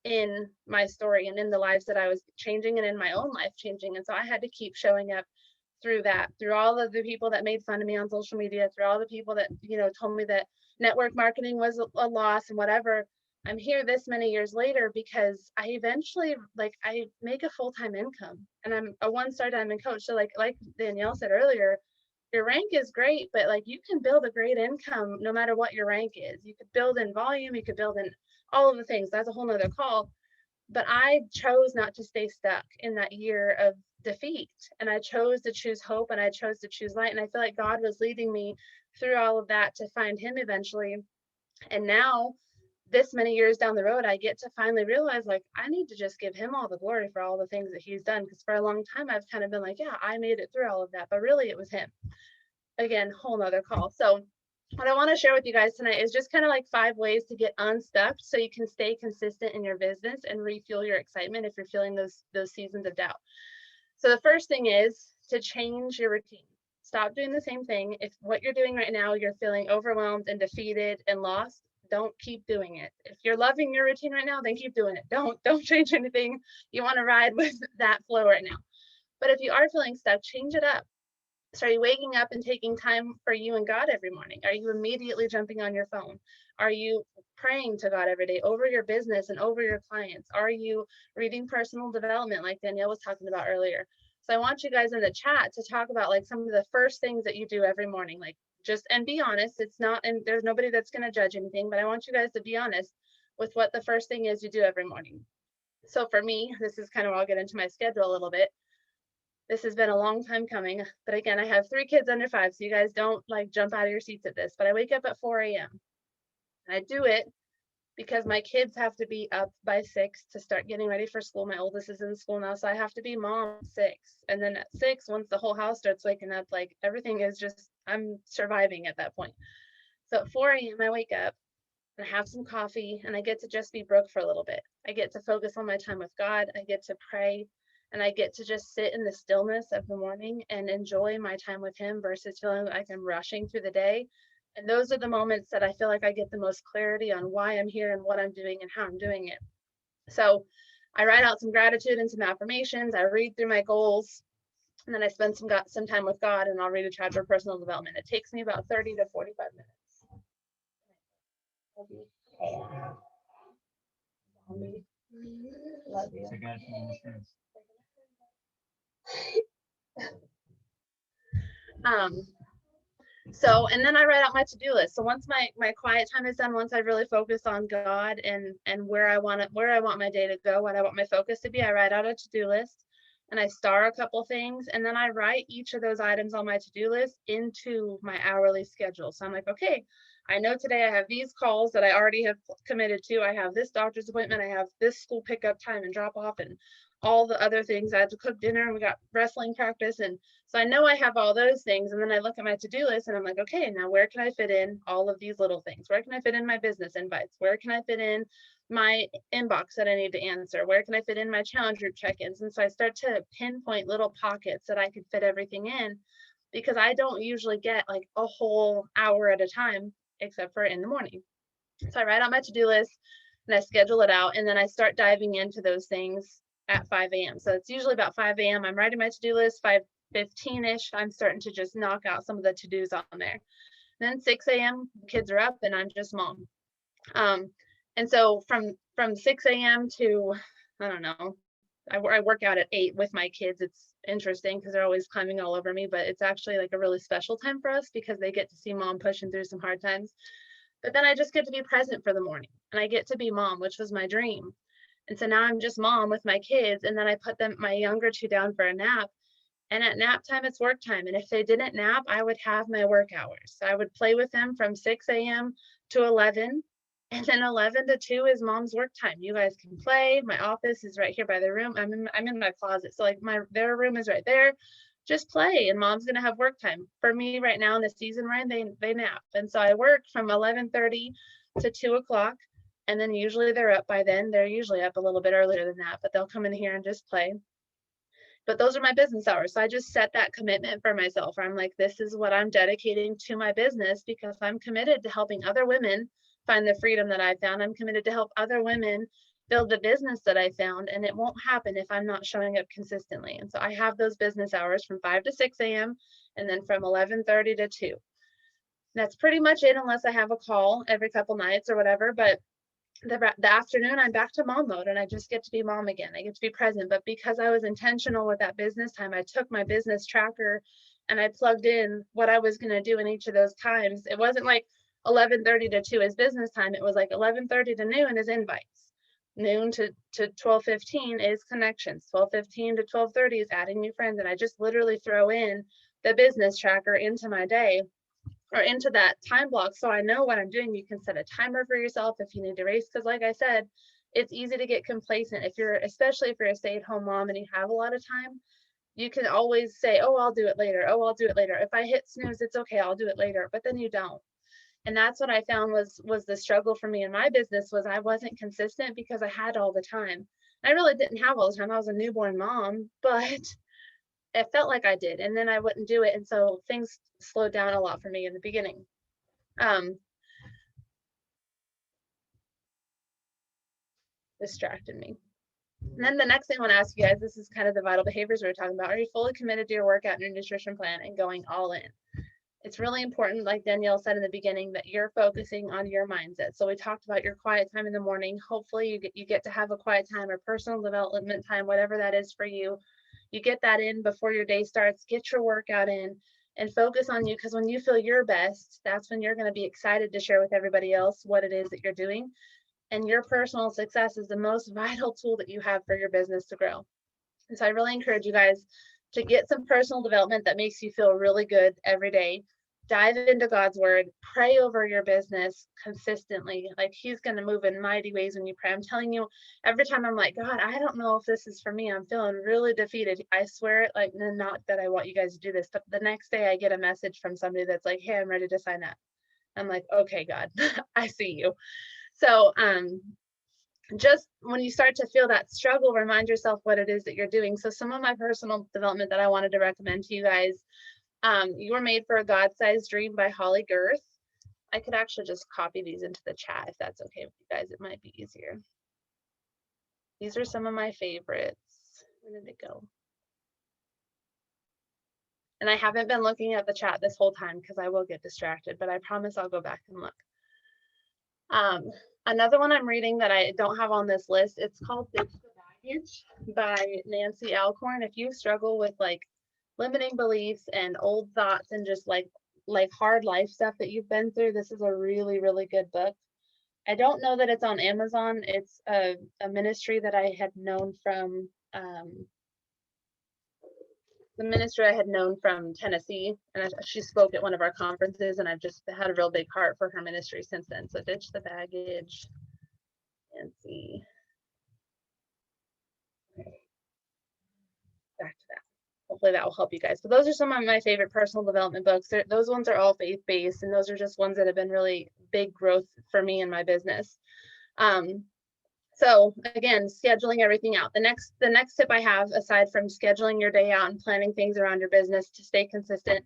in my story and in the lives that I was changing and in my own life changing. And so I had to keep showing up through that, through all of the people that made fun of me on social media, through all the people that, told me that network marketing was a loss and whatever. I'm here this many years later because I eventually, I make a full-time income, and I'm a 1-star diamond coach. So like Danielle said earlier, your rank is great, but like, you can build a great income no matter what your rank is. You could build in volume, you could build in all of the things. That's a whole nother call. But I chose not to stay stuck in that year of defeat. And I chose to choose hope, and I chose to choose light. And I feel like God was leading me through all of that to find him eventually. And now, this many years down the road, I get to finally realize, like, I need to just give him all the glory for all the things that he's done. Because for a long time, I've kind of been like, yeah, I made it through all of that, but really it was him. Again, whole nother call. So what I want to share with you guys tonight is just kind of like 5 ways to get unstuck so you can stay consistent in your business and refuel your excitement if you're feeling those seasons of doubt. So the first thing is to change your routine. Stop doing the same thing. If what you're doing right now, you're feeling overwhelmed and defeated and lost, don't keep doing it. If you're loving your routine right now, then keep doing it. Don't change anything. You want to ride with that flow right now. But if you are feeling stuck, change it up. So are you waking up and taking time for you and God every morning? Are you immediately jumping on your phone? Are you praying to God every day over your business and over your clients? Are you reading personal development like Danielle was talking about earlier? So I want you guys in the chat to talk about like some of the first things that you do every morning. Like, just, and be honest. It's not, and there's nobody that's going to judge anything, but I want you guys to be honest with what the first thing is you do every morning. So for me, this is kind of where I'll get into my schedule a little bit. This has been a long time coming, but again, I have 3 kids under 5, so you guys don't like jump out of your seats at this, but I wake up at 4 a.m. And I do it because my kids have to be up by 6 to start getting ready for school. My oldest is in school now, so I have to be mom at 6. And then at 6, once the whole house starts waking up, like everything is just, I'm surviving at that point. So at 4 a.m. I wake up and I have some coffee and I get to just be Brooke for a little bit. I get to focus on my time with God. I get to pray and I get to just sit in the stillness of the morning and enjoy my time with him versus feeling like I'm rushing through the day. And those are the moments that I feel like I get the most clarity on why I'm here and what I'm doing and how I'm doing it. So I write out some gratitude and some affirmations. I read through my goals, and then I spend some time with God, and I'll read a chapter of personal development. It takes me about 30 to 45 minutes. Love you. Love you. So, and then I write out my to-do list. So once my quiet time is done, once I really focus on God and where I want my day to go, what I want my focus to be, I write out a to-do list and I star a couple things, and then I write each of those items on my to-do list into my hourly schedule. So I'm like, okay, I know today I have these calls that I already have committed to. I have this doctor's appointment. I have this school pickup time and drop off and all the other things. I had to cook dinner and we got wrestling practice. And so I know I have all those things. And then I look at my to-do list and I'm like, okay, now where can I fit in all of these little things? Where can I fit in my business invites? Where can I fit in my inbox that I need to answer? Where can I fit in my challenge group check-ins? And so I start to pinpoint little pockets that I could fit everything in, because I don't usually get like a whole hour at a time, except for in the morning. So I write out my to-do list and I schedule it out, and then I start diving into those things at 5 a.m. So it's usually about 5 a.m. I'm writing my to-do list. 5:15-ish, I'm starting to just knock out some of the to-dos on there. Then 6 a.m. kids are up and I'm just mom. And so from 6 a.m. to, I don't know, I work out at 8 with my kids. It's interesting because they're always climbing all over me, but it's actually like a really special time for us because they get to see mom pushing through some hard times. But then I just get to be present for the morning and I get to be mom, which was my dream. And so now I'm just mom with my kids. And then I put my younger two down for a nap. And at nap time, it's work time. And if they didn't nap, I would have my work hours. So I would play with them from 6 a.m. to 11. And then 11 to 2 is mom's work time. You guys can play. My office is right here by the room. I'm in my closet. So like their room is right there. Just play, and mom's gonna have work time. For me right now in the season we're in, they nap. And so I work from 11:30 to 2 o'clock. And then usually they're up by then. They're usually up a little bit earlier than that, but they'll come in here and just play. But those are my business hours. So I just set that commitment for myself where I'm like, this is what I'm dedicating to my business because I'm committed to helping other women find the freedom that I found. I'm committed to help other women build the business that I found, and it won't happen if I'm not showing up consistently. And so I have those business hours from 5 to 6 a.m. and then from 11:30 to 2. That's pretty much it unless I have a call every couple nights or whatever. But the afternoon, I'm back to mom mode and I just get to be mom again. I get to be present. But because I was intentional with that business time, I took my business tracker and I plugged in what I was going to do in each of those times. It wasn't like 11:30 to 2 is business time. It was like 11:30 to noon is invites. Noon to 12:15 is connections. 12:15 to 12:30 is adding new friends. And I just literally throw in the business tracker into my day or into that time block so I know what I'm doing. You can set a timer for yourself if you need to race, because like I said, it's easy to get complacent especially if you're a stay-at-home mom and you have a lot of time. You can always say, oh, I'll do it later. Oh, I'll do it later. If I hit snooze, it's okay, I'll do it later. But then you don't. And that's what I found was the struggle for me in my business was I wasn't consistent because I had all the time. I really didn't have all the time. I was a newborn mom, but it felt like I did, and then I wouldn't do it. And so things slowed down a lot for me in the beginning. Distracted me. And then the next thing I want to ask you guys, this is kind of the vital behaviors we were talking about. Are you fully committed to your workout and your nutrition plan and going all in? It's really important, like Danielle said in the beginning, that you're focusing on your mindset. So we talked about your quiet time in the morning. Hopefully you get to have a quiet time or personal development time, whatever that is for you. You get that in before your day starts. Get your workout in and focus on you, because when you feel your best, that's when you're going to be excited to share with everybody else what it is that you're doing. And your personal success is the most vital tool that you have for your business to grow. And so I really encourage you guys to get some personal development that makes you feel really good every day. dive into God's word, pray over your business consistently. Like he's going to move in mighty ways when you pray. I'm telling you, every time I'm like, God, I don't know if this is for me. I'm feeling really defeated. I swear it, like, not that I want you guys to do this, but the next day I get a message from somebody that's like, hey, I'm ready to sign up. I'm like, okay, God, I see you. So, just when you start to feel that struggle, remind yourself what it is that you're doing. So some of my personal development that I wanted to recommend to you guys, You Were Made for a God-Sized Dream by Holly Girth. I could actually just copy these into the chat if that's okay with you guys. It might be easier. These are some of my favorites. Where did it go? And I haven't been looking at the chat this whole time because I will get distracted, but I promise I'll go back and look. Another one I'm reading that I don't have on this list, it's called Ditch the Baggage by Nancy Alcorn. If you struggle with like limiting beliefs and old thoughts and just like hard life stuff that you've been through, this is a really, really good book. I don't know that it's on Amazon. It's a ministry that I had known from the minister I had known from Tennessee, and she spoke at one of our conferences, and I've just had a real big heart for her ministry since then. So Ditch the Baggage and see. Okay. Back to that. Hopefully that will help you guys. But those are some of my favorite personal development books. Those ones are all faith-based, and those are just ones that have been really big growth for me in my business. So again, scheduling everything out. The next tip I have, aside from scheduling your day out and planning things around your business to stay consistent,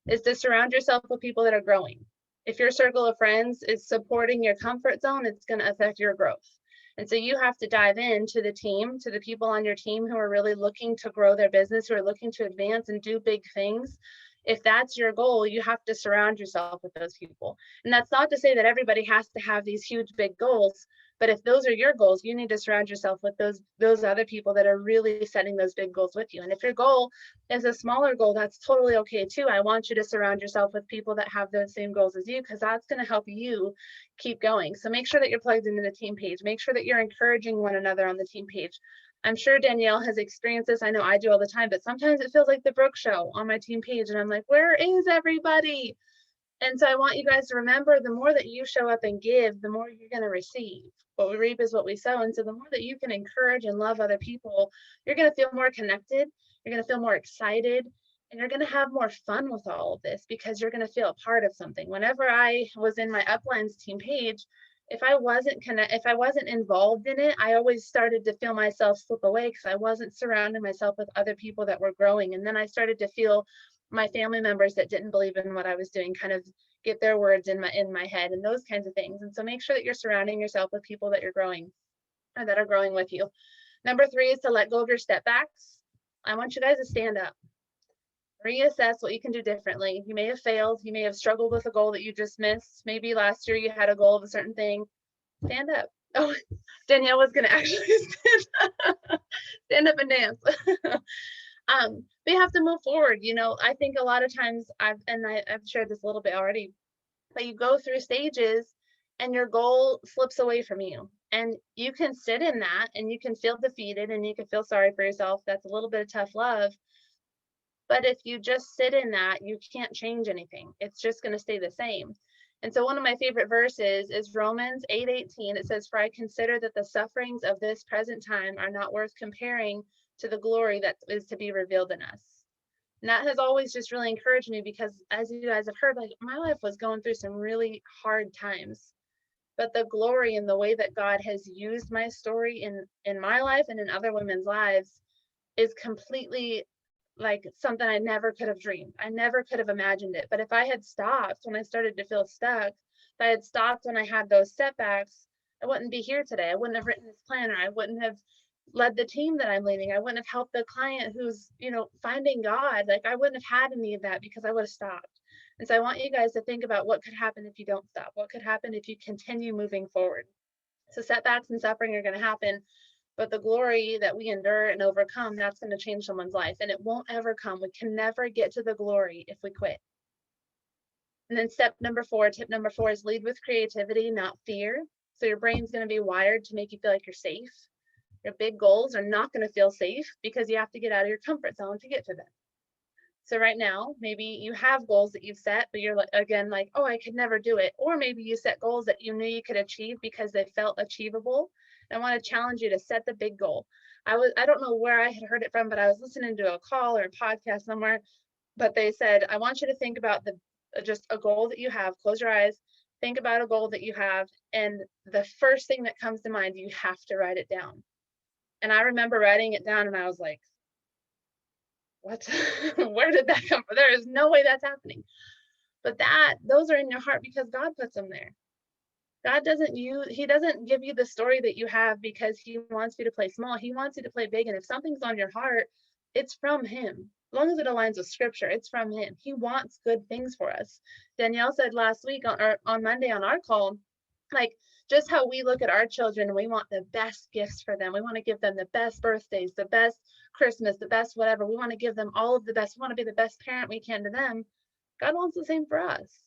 is to surround yourself with people that are growing. If your circle of friends is supporting your comfort zone, it's going to affect your growth. And so you have to dive into the team, to the people on your team who are really looking to grow their business, who are looking to advance and do big things. If that's your goal, you have to surround yourself with those people. And that's not to say that everybody has to have these huge, big goals. But if those are your goals, you need to surround yourself with those other people that are really setting those big goals with you. And if your goal is a smaller goal, that's totally okay too. I want you to surround yourself with people that have those same goals as you, because that's going to help you keep going. So make sure that you're plugged into the team page. Make sure that you're encouraging one another on the team page. I'm sure Danielle has experienced this. I know I do all the time, but sometimes it feels like the Brooke show on my team page. And I'm like, where is everybody? And so I want you guys to remember, the more that you show up and give, the more you're going to receive. What we reap is what we sow. And so the more that you can encourage and love other people, you're going to feel more connected. You're going to feel more excited, and you're going to have more fun with all of this because you're going to feel a part of something. Whenever I was in my Uplines team page, if I wasn't involved in it, I always started to feel myself slip away because I wasn't surrounding myself with other people that were growing. And then I started to feel my family members that didn't believe in what I was doing kind of get their words in my head and those kinds of things. And so make sure that you're surrounding yourself with people that you're growing or that are growing with you. Number 3 is to let go of your step backs. I want you guys to stand up. Reassess what you can do differently. You may have failed. You may have struggled with a goal that you just missed. Maybe last year you had a goal of a certain thing. Stand up. Oh, Danielle was going to actually stand up and dance. We have to move forward. You know, I think a lot of times I've shared this a little bit already, but you go through stages and your goal slips away from you, and you can sit in that and you can feel defeated and you can feel sorry for yourself. That's a little bit of tough love. But if you just sit in that, you can't change anything. It's just going to stay the same. And so one of my favorite verses is Romans 8:18. It says, "For I consider that the sufferings of this present time are not worth comparing to the glory that is to be revealed in us." And that has always just really encouraged me because, as you guys have heard, like, my life was going through some really hard times. But the glory and the way that God has used my story in my life and in other women's lives is completely like something I never could have dreamed. I never could have imagined it. But if I had stopped when I started to feel stuck, if I had stopped when I had those setbacks, I wouldn't be here today. I wouldn't have written this planner. I wouldn't have led the team that I'm leading. I wouldn't have helped the client who's, finding God. Like, I wouldn't have had any of that because I would have stopped. And so I want you guys to think about what could happen if you don't stop. What could happen if you continue moving forward? So setbacks and suffering are going to happen. But the glory that we endure and overcome, that's going to change someone's life. And it won't ever come. We can never get to the glory if we quit. And then tip number 4 is lead with creativity, not fear. So your brain's going to be wired to make you feel like you're safe. Your big goals are not going to feel safe because you have to get out of your comfort zone to get to them. So right now, maybe you have goals that you've set, but you're like, again, like, oh, I could never do it. Or maybe you set goals that you knew you could achieve because they felt achievable. And I want to challenge you to set the big goal. I don't know where I had heard it from, but I was listening to a call or a podcast somewhere, but they said, I want you to think about just a goal that you have. Close your eyes, think about a goal that you have. And the first thing that comes to mind, you have to write it down. And I remember writing it down and I was like, what? Where did that come from? There is no way that's happening. But those are in your heart because God puts them there. He doesn't give you the story that you have because he wants you to play small. He wants you to play big. And if something's on your heart, it's from him. As long as it aligns with scripture, it's from him. He wants good things for us. Danielle said last week on Monday on our call, like just how we look at our children, we want the best gifts for them. We want to give them the best birthdays, the best Christmas, the best whatever. We want to give them all of the best. We want to be the best parent we can to them. God wants the same for us.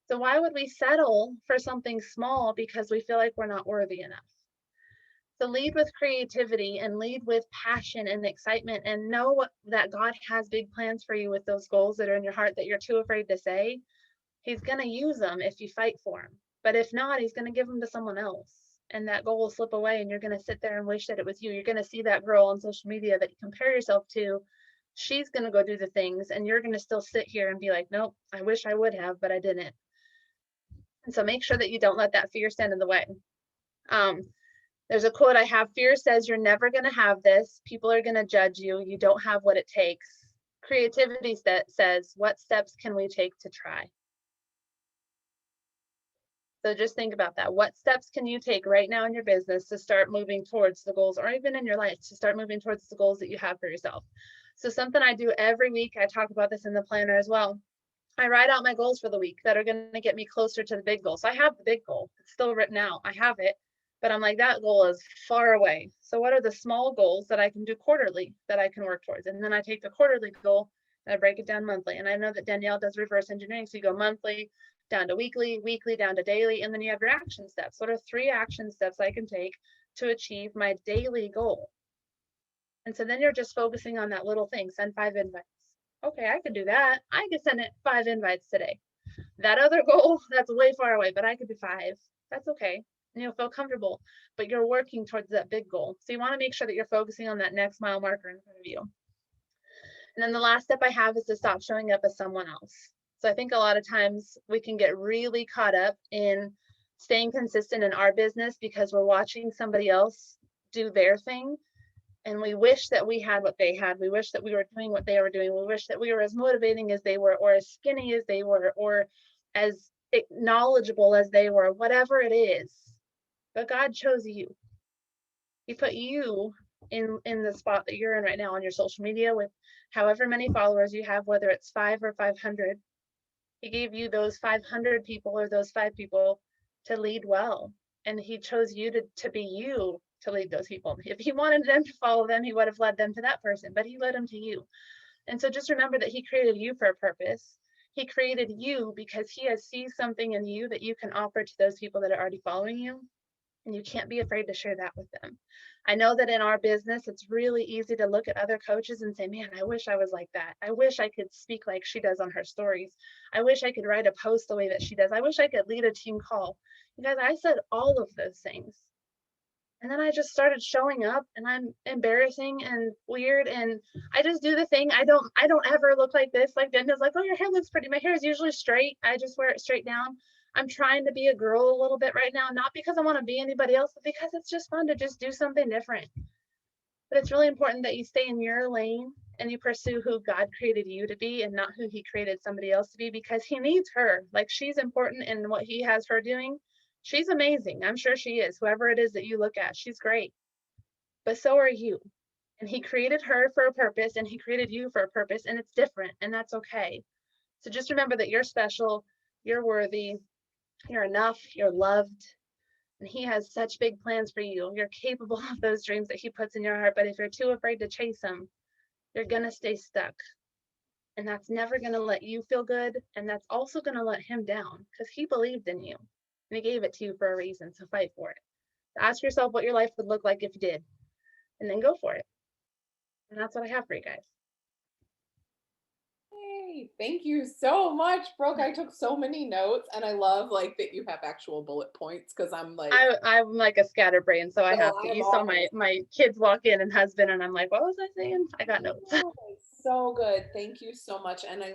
So why would we settle for something small because we feel like we're not worthy enough? So lead with creativity and lead with passion and excitement, and know that God has big plans for you with those goals that are in your heart that you're too afraid to say. He's going to use them if you fight for them. But if not, he's going to give them to someone else. And that goal will slip away and you're going to sit there and wish that it was you. You're going to see that girl on social media that you compare yourself to. She's going to go do the things and you're going to still sit here and be like, nope, I wish I would have, but I didn't. And so make sure that you don't let that fear stand in the way. There's a quote I have: fear says you're never going to have this. People are going to judge you. You don't have what it takes. Creativity says, what steps can we take to try? So just think about that. What steps can you take right now in your business to start moving towards the goals, or even in your life to start moving towards the goals that you have for yourself? So something I do every week, I talk about this in the planner as well. I write out my goals for the week that are going to get me closer to the big goal. So I have the big goal. It's still written out. I have it, but I'm like, that goal is far away. So what are the small goals that I can do quarterly that I can work towards? And then I take the quarterly goal and I break it down monthly. And I know that Danielle does reverse engineering. So you go monthly down to weekly, weekly down to daily, and then you have your action steps. What are 3 action steps I can take to achieve my daily goal? And so then you're just focusing on that little thing. Send 5 invites. Okay, I could do that. I could send it 5 invites today. That other goal, that's way far away, but I could do 5. That's okay. And you'll feel comfortable, but you're working towards that big goal. So you want to make sure that you're focusing on that next mile marker in front of you. And then the last step I have is to stop showing up as someone else. So I think a lot of times we can get really caught up in staying consistent in our business because we're watching somebody else do their thing. And we wish that we had what they had. We wish that we were doing what they were doing. We wish that we were as motivating as they were, or as skinny as they were, or as knowledgeable as they were, whatever it is. But God chose you. He put you in the spot that you're in right now on your social media with however many followers you have, whether it's 5 or 500. He gave you those 500 people or those 5 people to lead well. And he chose you to be you to lead those people. If he wanted them to follow them, he would have led them to that person, but he led them to you. And so just remember that he created you for a purpose. He created you because he sees something in you that you can offer to those people that are already following you. And you can't be afraid to share that with them. I know that in our business, it's really easy to look at other coaches and say, man, I wish I was like that. I wish I could speak like she does on her stories. I wish I could write a post the way that she does. I wish I could lead a team call. You guys, I said all of those things. And then I just started showing up and I'm embarrassing and weird. And I just do the thing. I don't ever look like this. Like Denda's like, oh, your hair looks pretty. My hair is usually straight. I just wear it straight down. I'm trying to be a girl a little bit right now, not because I want to be anybody else, but because it's just fun to just do something different. But it's really important that you stay in your lane and you pursue who God created you to be and not who he created somebody else to be, because he needs her. Like, she's important in what he has her doing. She's amazing. I'm sure she is. Whoever it is that you look at, she's great. But so are you. And he created her for a purpose and he created you for a purpose, and it's different, and that's okay. So just remember that you're special, you're worthy, you're enough, you're loved, and he has such big plans for you. You're capable of those dreams that he puts in your heart, but if you're too afraid to chase them, you're going to stay stuck. And that's never going to let you feel good, and that's also going to let him down, because he believed in you, and he gave it to you for a reason, so fight for it. Ask yourself what your life would look like if you did, and then go for it. And that's what I have for you guys. Yay. Thank you so much, Brooke. I took so many notes, and I love like that you have actual bullet points because I'm like, I'm like a scatterbrain, so I oh, have to. I'm You saw always my kids walk in and husband, and I'm like, what was I saying? I got notes. so good. Thank you so much. And I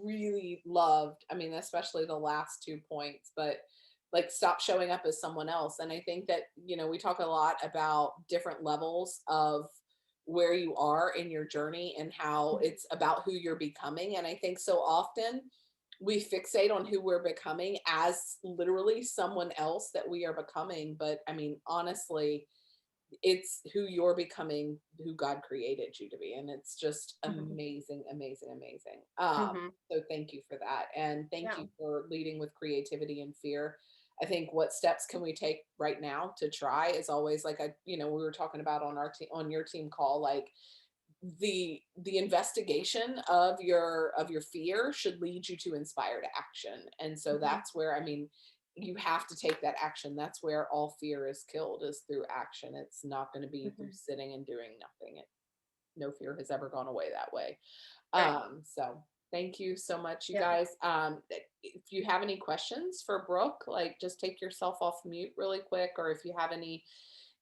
really loved, I mean, especially the last 2 points, but like stop showing up as someone else. And I think that, we talk a lot about different levels of where you are in your journey and how it's about who you're becoming. And I think so often we fixate on who we're becoming as literally someone else that we are becoming. But I mean, honestly, it's who you're becoming, who God created you to be. And it's just amazing, amazing, amazing. So thank you for that. And thank Yeah. you for leading with creativity and fear. I think what steps can we take right now to try is always like, we were talking about on our team, on your team call, like the investigation of your fear should lead you to inspired action. And so that's where, I mean, you have to take that action. That's where all fear is killed, is through action. It's not going to be through sitting and doing nothing. No fear has ever gone away that way. Right. So thank you so much, you Yeah. guys. If you have any questions for Brooke, like just take yourself off mute really quick, or if you have any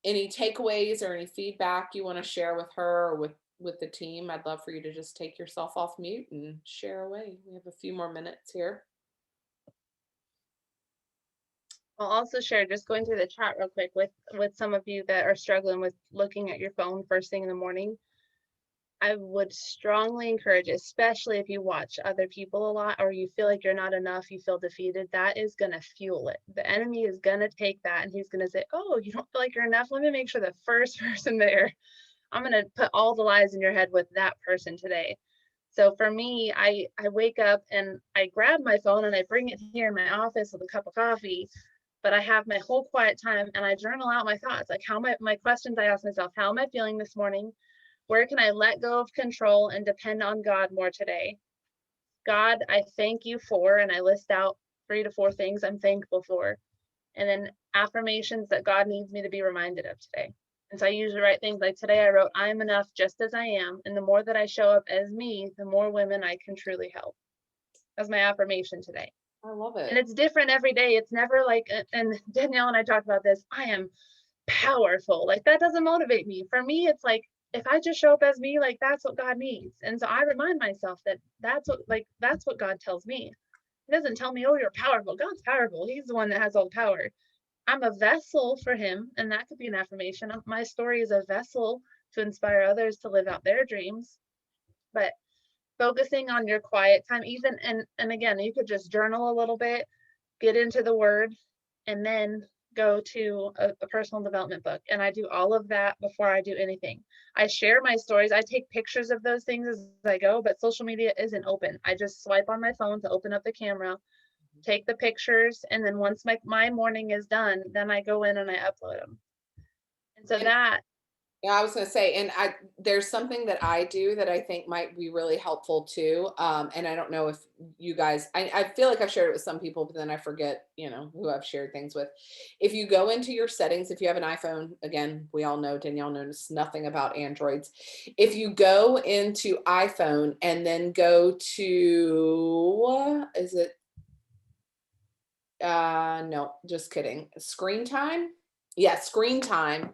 takeaways or any feedback you want to share with her or with the team, I'd love for you to just take yourself off mute and share away. We have a few more minutes here. I'll also share, just going through the chat real quick, with some of you that are struggling with looking at your phone first thing in the morning. I would strongly encourage, especially if you watch other people a lot or you feel like you're not enough, you feel defeated, that is going to fuel it. The enemy is going to take that and he's going to say, oh, you don't feel like you're enough? Let me make sure the first person there, I'm going to put all the lies in your head with that person today. So for me, I wake up and I grab my phone and I bring it here in my office with a cup of coffee, but I have my whole quiet time and I journal out my thoughts, like my questions I ask myself: how am I feeling this morning? Where can I let go of control and depend on God more today? God, I thank you for, and I list out 3 to 4 things I'm thankful for. And then affirmations that God needs me to be reminded of today. And so I usually write things like, today I wrote, I am enough just as I am. And the more that I show up as me, the more women I can truly help. That's my affirmation today. I love it. And it's different every day. It's never like, and Danielle and I talked about this, I am powerful. Like, that doesn't motivate me. For me, it's like, if I just show up as me, like, that's what God needs. And so I remind myself that that's what God tells me. He doesn't tell me, oh, you're powerful. God's powerful. He's the one that has all the power. I'm a vessel for him, and that could be an affirmation. My story is a vessel to inspire others to live out their dreams. But focusing on your quiet time, even, and again, you could just journal a little bit, get into the word, and then go to a personal development book. And I do all of that before I do anything. I share my stories. I take pictures of those things as I go, but social media isn't open. I just swipe on my phone to open up the camera, take the pictures, and then once my morning is done, then I go in and I upload them. And so that, yeah, I was going to say, and there's something that I do that I think might be really helpful too. And I don't know if you guys, I feel like I've shared it with some people, but then I forget, who I've shared things with. If you go into your settings, if you have an iPhone, again, we all know, Danielle knows nothing about Androids. If you go into iPhone and then go to, is it, no, just kidding. Screen time. Yeah. Screen time.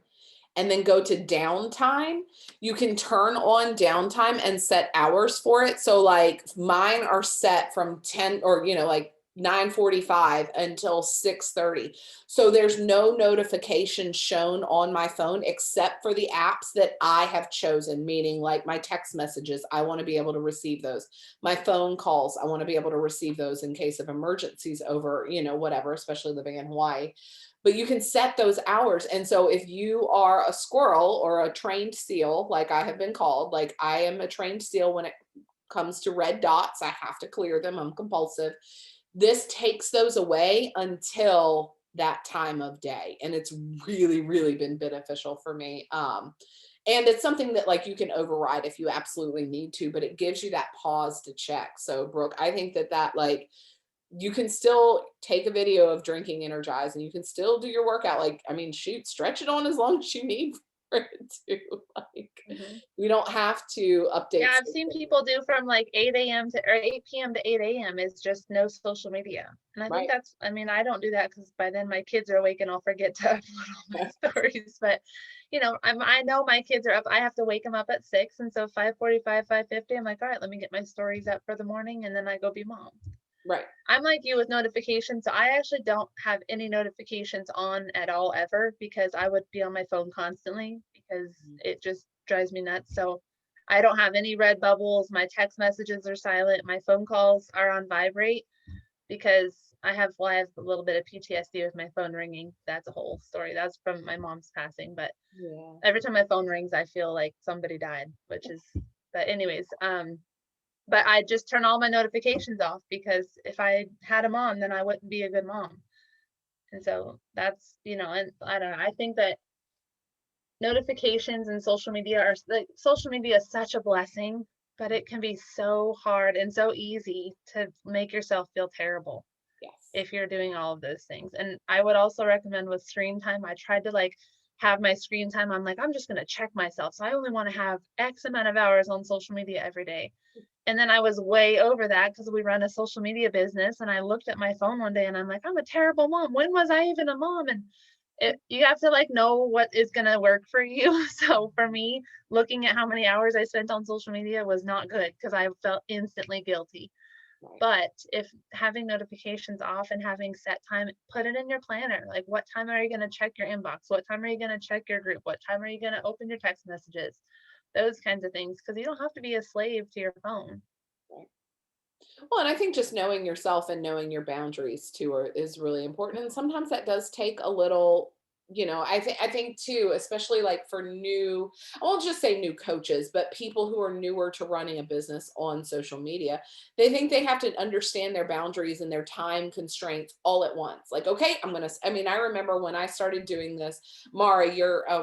And then go to downtime. You can turn on downtime and set hours for it. So like mine are set from 10 or, like 9:45 until 6:30. So there's no notification shown on my phone except for the apps that I have chosen, meaning like my text messages, I want to be able to receive those. My phone calls, I want to be able to receive those in case of emergencies over, whatever, especially living in Hawaii. But you can set those hours. And so if you are a squirrel or a trained seal, like I have been called, like I am a trained seal when it comes to red dots, I have to clear them. I'm compulsive. This takes those away until that time of day. And it's really, really been beneficial for me. And it's something that like you can override if you absolutely need to, but it gives you that pause to check. So Brooke, I think that like, you can still take a video of drinking Energize and you can still do your workout. Like, I mean, shoot, stretch it on as long as you need it too. Like, Mhm. we don't have to update. Yeah, I've seen people do from like 8 a.m. to or 8 p.m. to 8 a.m. is just no social media. And I think Right. that's, I mean, I don't do that because by then my kids are awake and I'll forget to upload all my stories. But I know my kids are up. I have to wake them up at 6. And so 5:45, 5:50, I'm like, all right, let me get my stories up for the morning and then I go be mom. Right. I'm like you with notifications. So I actually don't have any notifications on at all ever because I would be on my phone constantly because it just drives me nuts. So I don't have any red bubbles. My text messages are silent. My phone calls are on vibrate because I have a little bit of PTSD with my phone ringing. That's a whole story. That's from my mom's passing. But Yeah. every time my phone rings, I feel like somebody died, but anyways, but I just turn all my notifications off because if I had them on, then I wouldn't be a good mom. And so that's, and I don't know. I think that notifications and social media are like social media is such a blessing, but it can be so hard and so easy to make yourself feel terrible Yes. if you're doing all of those things. And I would also recommend with screen time, I tried to like have my screen time. I'm like, I'm just going to check myself. So I only want to have X amount of hours on social media every day. And then I was way over that because we run a social media business. And I looked at my phone one day and I'm like, I'm a terrible mom. When was I even a mom? And you have to like know what is going to work for you. So for me, looking at how many hours I spent on social media was not good because I felt instantly guilty. Right. But if having notifications off and having set time, put it in your planner. Like, what time are you going to check your inbox? What time are you going to check your group? What time are you going to open your text messages? Those kinds of things, because you don't have to be a slave to your phone. Right. Well, and I think just knowing yourself and knowing your boundaries too is really important. And sometimes that does take a little, I think too, especially like for new, I won't just say new coaches, but people who are newer to running a business on social media, they think they have to understand their boundaries and their time constraints all at once. Like, okay, I remember when I started doing this, Mara,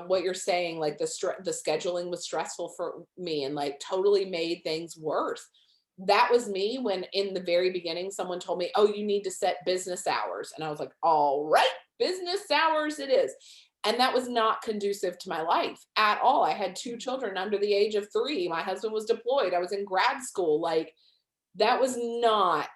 what you're saying, like the scheduling was stressful for me and like totally made things worse. That was me when in the very beginning someone told me, oh, you need to set business hours, and I was like, all right, business hours it is. And that was not conducive to my life at all. I had 2 children under the age of 3. My husband was deployed. I was in grad school. Like, that was not,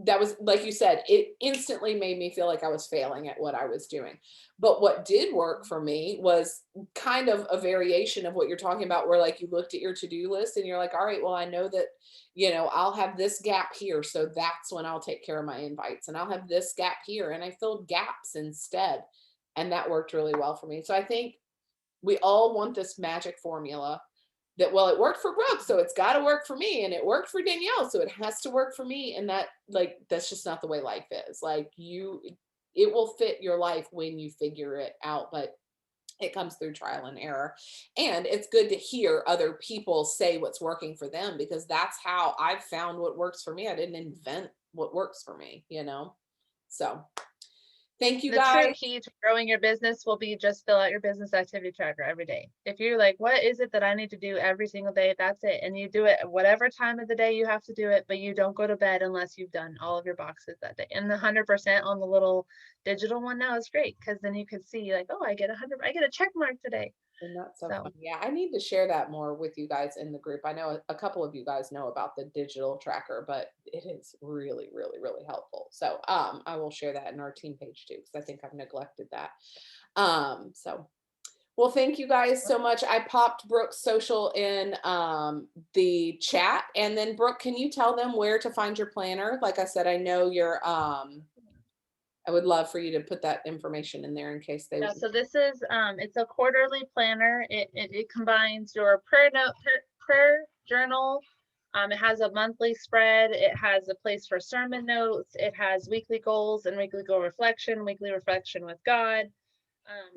that was, like you said, it instantly made me feel like I was failing at what I was doing. But what did work for me was kind of a variation of what you're talking about, where like you looked at your to-do list and you're like, all right, well, I know that, I'll have this gap here. So that's when I'll take care of my invites, and I'll have this gap here. And I filled gaps instead. And that worked really well for me. So I think we all want this magic formula that, well, it worked for Brooke, so it's got to work for me, and it worked for Danielle, so it has to work for me. And that's just not the way life is. Like, it will fit your life when you figure it out, but it comes through trial and error. And it's good to hear other people say what's working for them, because that's how I've found what works for me. I didn't invent what works for me. So thank you The true guys. key to growing your business will be just fill out your business activity tracker every day. If you're like, what is it that I need to do every single day? That's it. And you do it at whatever time of the day you have to do it, but you don't go to bed unless you've done all of your boxes that day. And the 100% on the little digital one now is great, because then you can see like, oh, I get a check mark today. And that's so So fun. Yeah, I need to share that more with you guys in the group. I know a couple of you guys know about the digital tracker, but it is really, really, really helpful. So I will share that in our team page too, because I think I've neglected that. So well, thank you guys so much. I popped Brooke's social in the chat. And then Brooke, can you tell them where to find your planner? Like I said, I know you're I would love for you to put that information in there in case they. yeah, so this is it's a quarterly planner. It combines your prayer journal. It has a monthly spread. It has a place for sermon notes. It has weekly goals and weekly goal reflection, weekly reflection with God,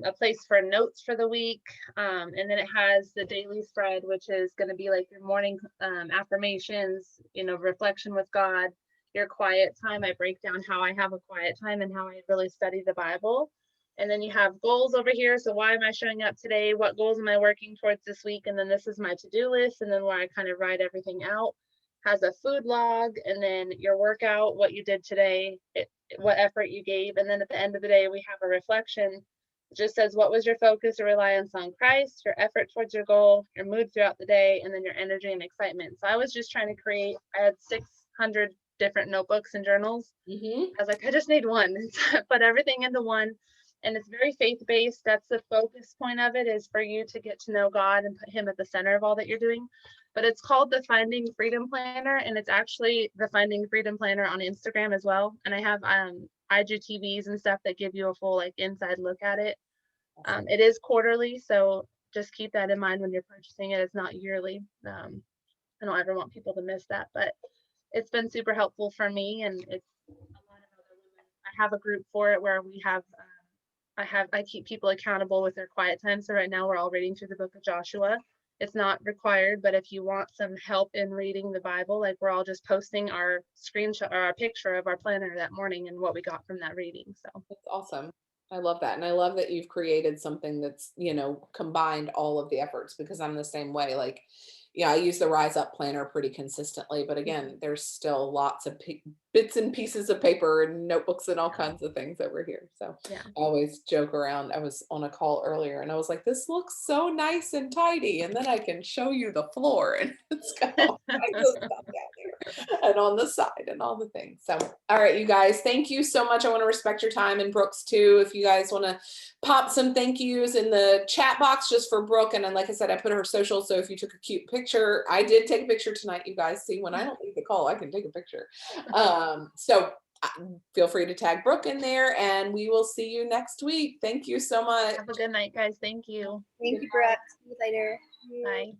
a place for notes for the week, and then it has the daily spread, which is going to be like your morning affirmations, reflection with God, your quiet time. I break down how I have a quiet time and how I really study the Bible. And then you have goals over here. So why am I showing up today? What goals am I working towards this week? And then this is my to-do list. And then where I kind of write everything out. Has a food log, and then your workout, what you did today, what effort you gave. And then at the end of the day, we have a reflection. It just says, what was your focus or reliance on Christ, your effort towards your goal, your mood throughout the day, and then your energy and excitement. So I was just trying to create, I had 600 different notebooks and journals. I was like, I just need one. So I put everything into one. And it's very faith-based. That's the focus point of it, is for you to get to know God and put him at the center of all that you're doing. But it's called the Finding Freedom Planner, and it's actually the Finding Freedom Planner on Instagram as well. And I have IGTVs and stuff that give you a full like inside look at it. It is quarterly, so just keep that in mind when you're purchasing it. It's not yearly. I don't ever want people to miss that, but it's been super helpful for me, and it's a lot of other women. I have a group for it where we have I keep people accountable with their quiet time. So right now we're all reading through the book of Joshua. It's not required, but if you want some help in reading the Bible, like we're all just posting our screenshot or our picture of our planner that morning and what we got from that reading. So That's awesome. I love that. And I love that you've created something that's, combined all of the efforts, because I'm the same way. Like, I use the Rise Up planner pretty consistently, but again, there's still lots of bits and pieces of paper and notebooks and all kinds of things over here. So yeah. I always joke around. I was on a call earlier and I was like, this looks so nice and tidy. And then I can show you the floor, and it's got all kinds of stuff down here and on the side and all the things. So, all right, you guys, thank you so much. I want to respect your time, and Brooke's too. If you guys want to pop some thank yous in the chat box just for Brooke. And then, like I said, I put her social. So if you took a cute picture, I did take a picture tonight, you guys. See, when I don't leave the call, I can take a picture. So feel free to tag Brooke in there, and we will see you next week. Thank you so much. Have a good night, guys. Thank you. Thank you, Brooke. See you later. Bye.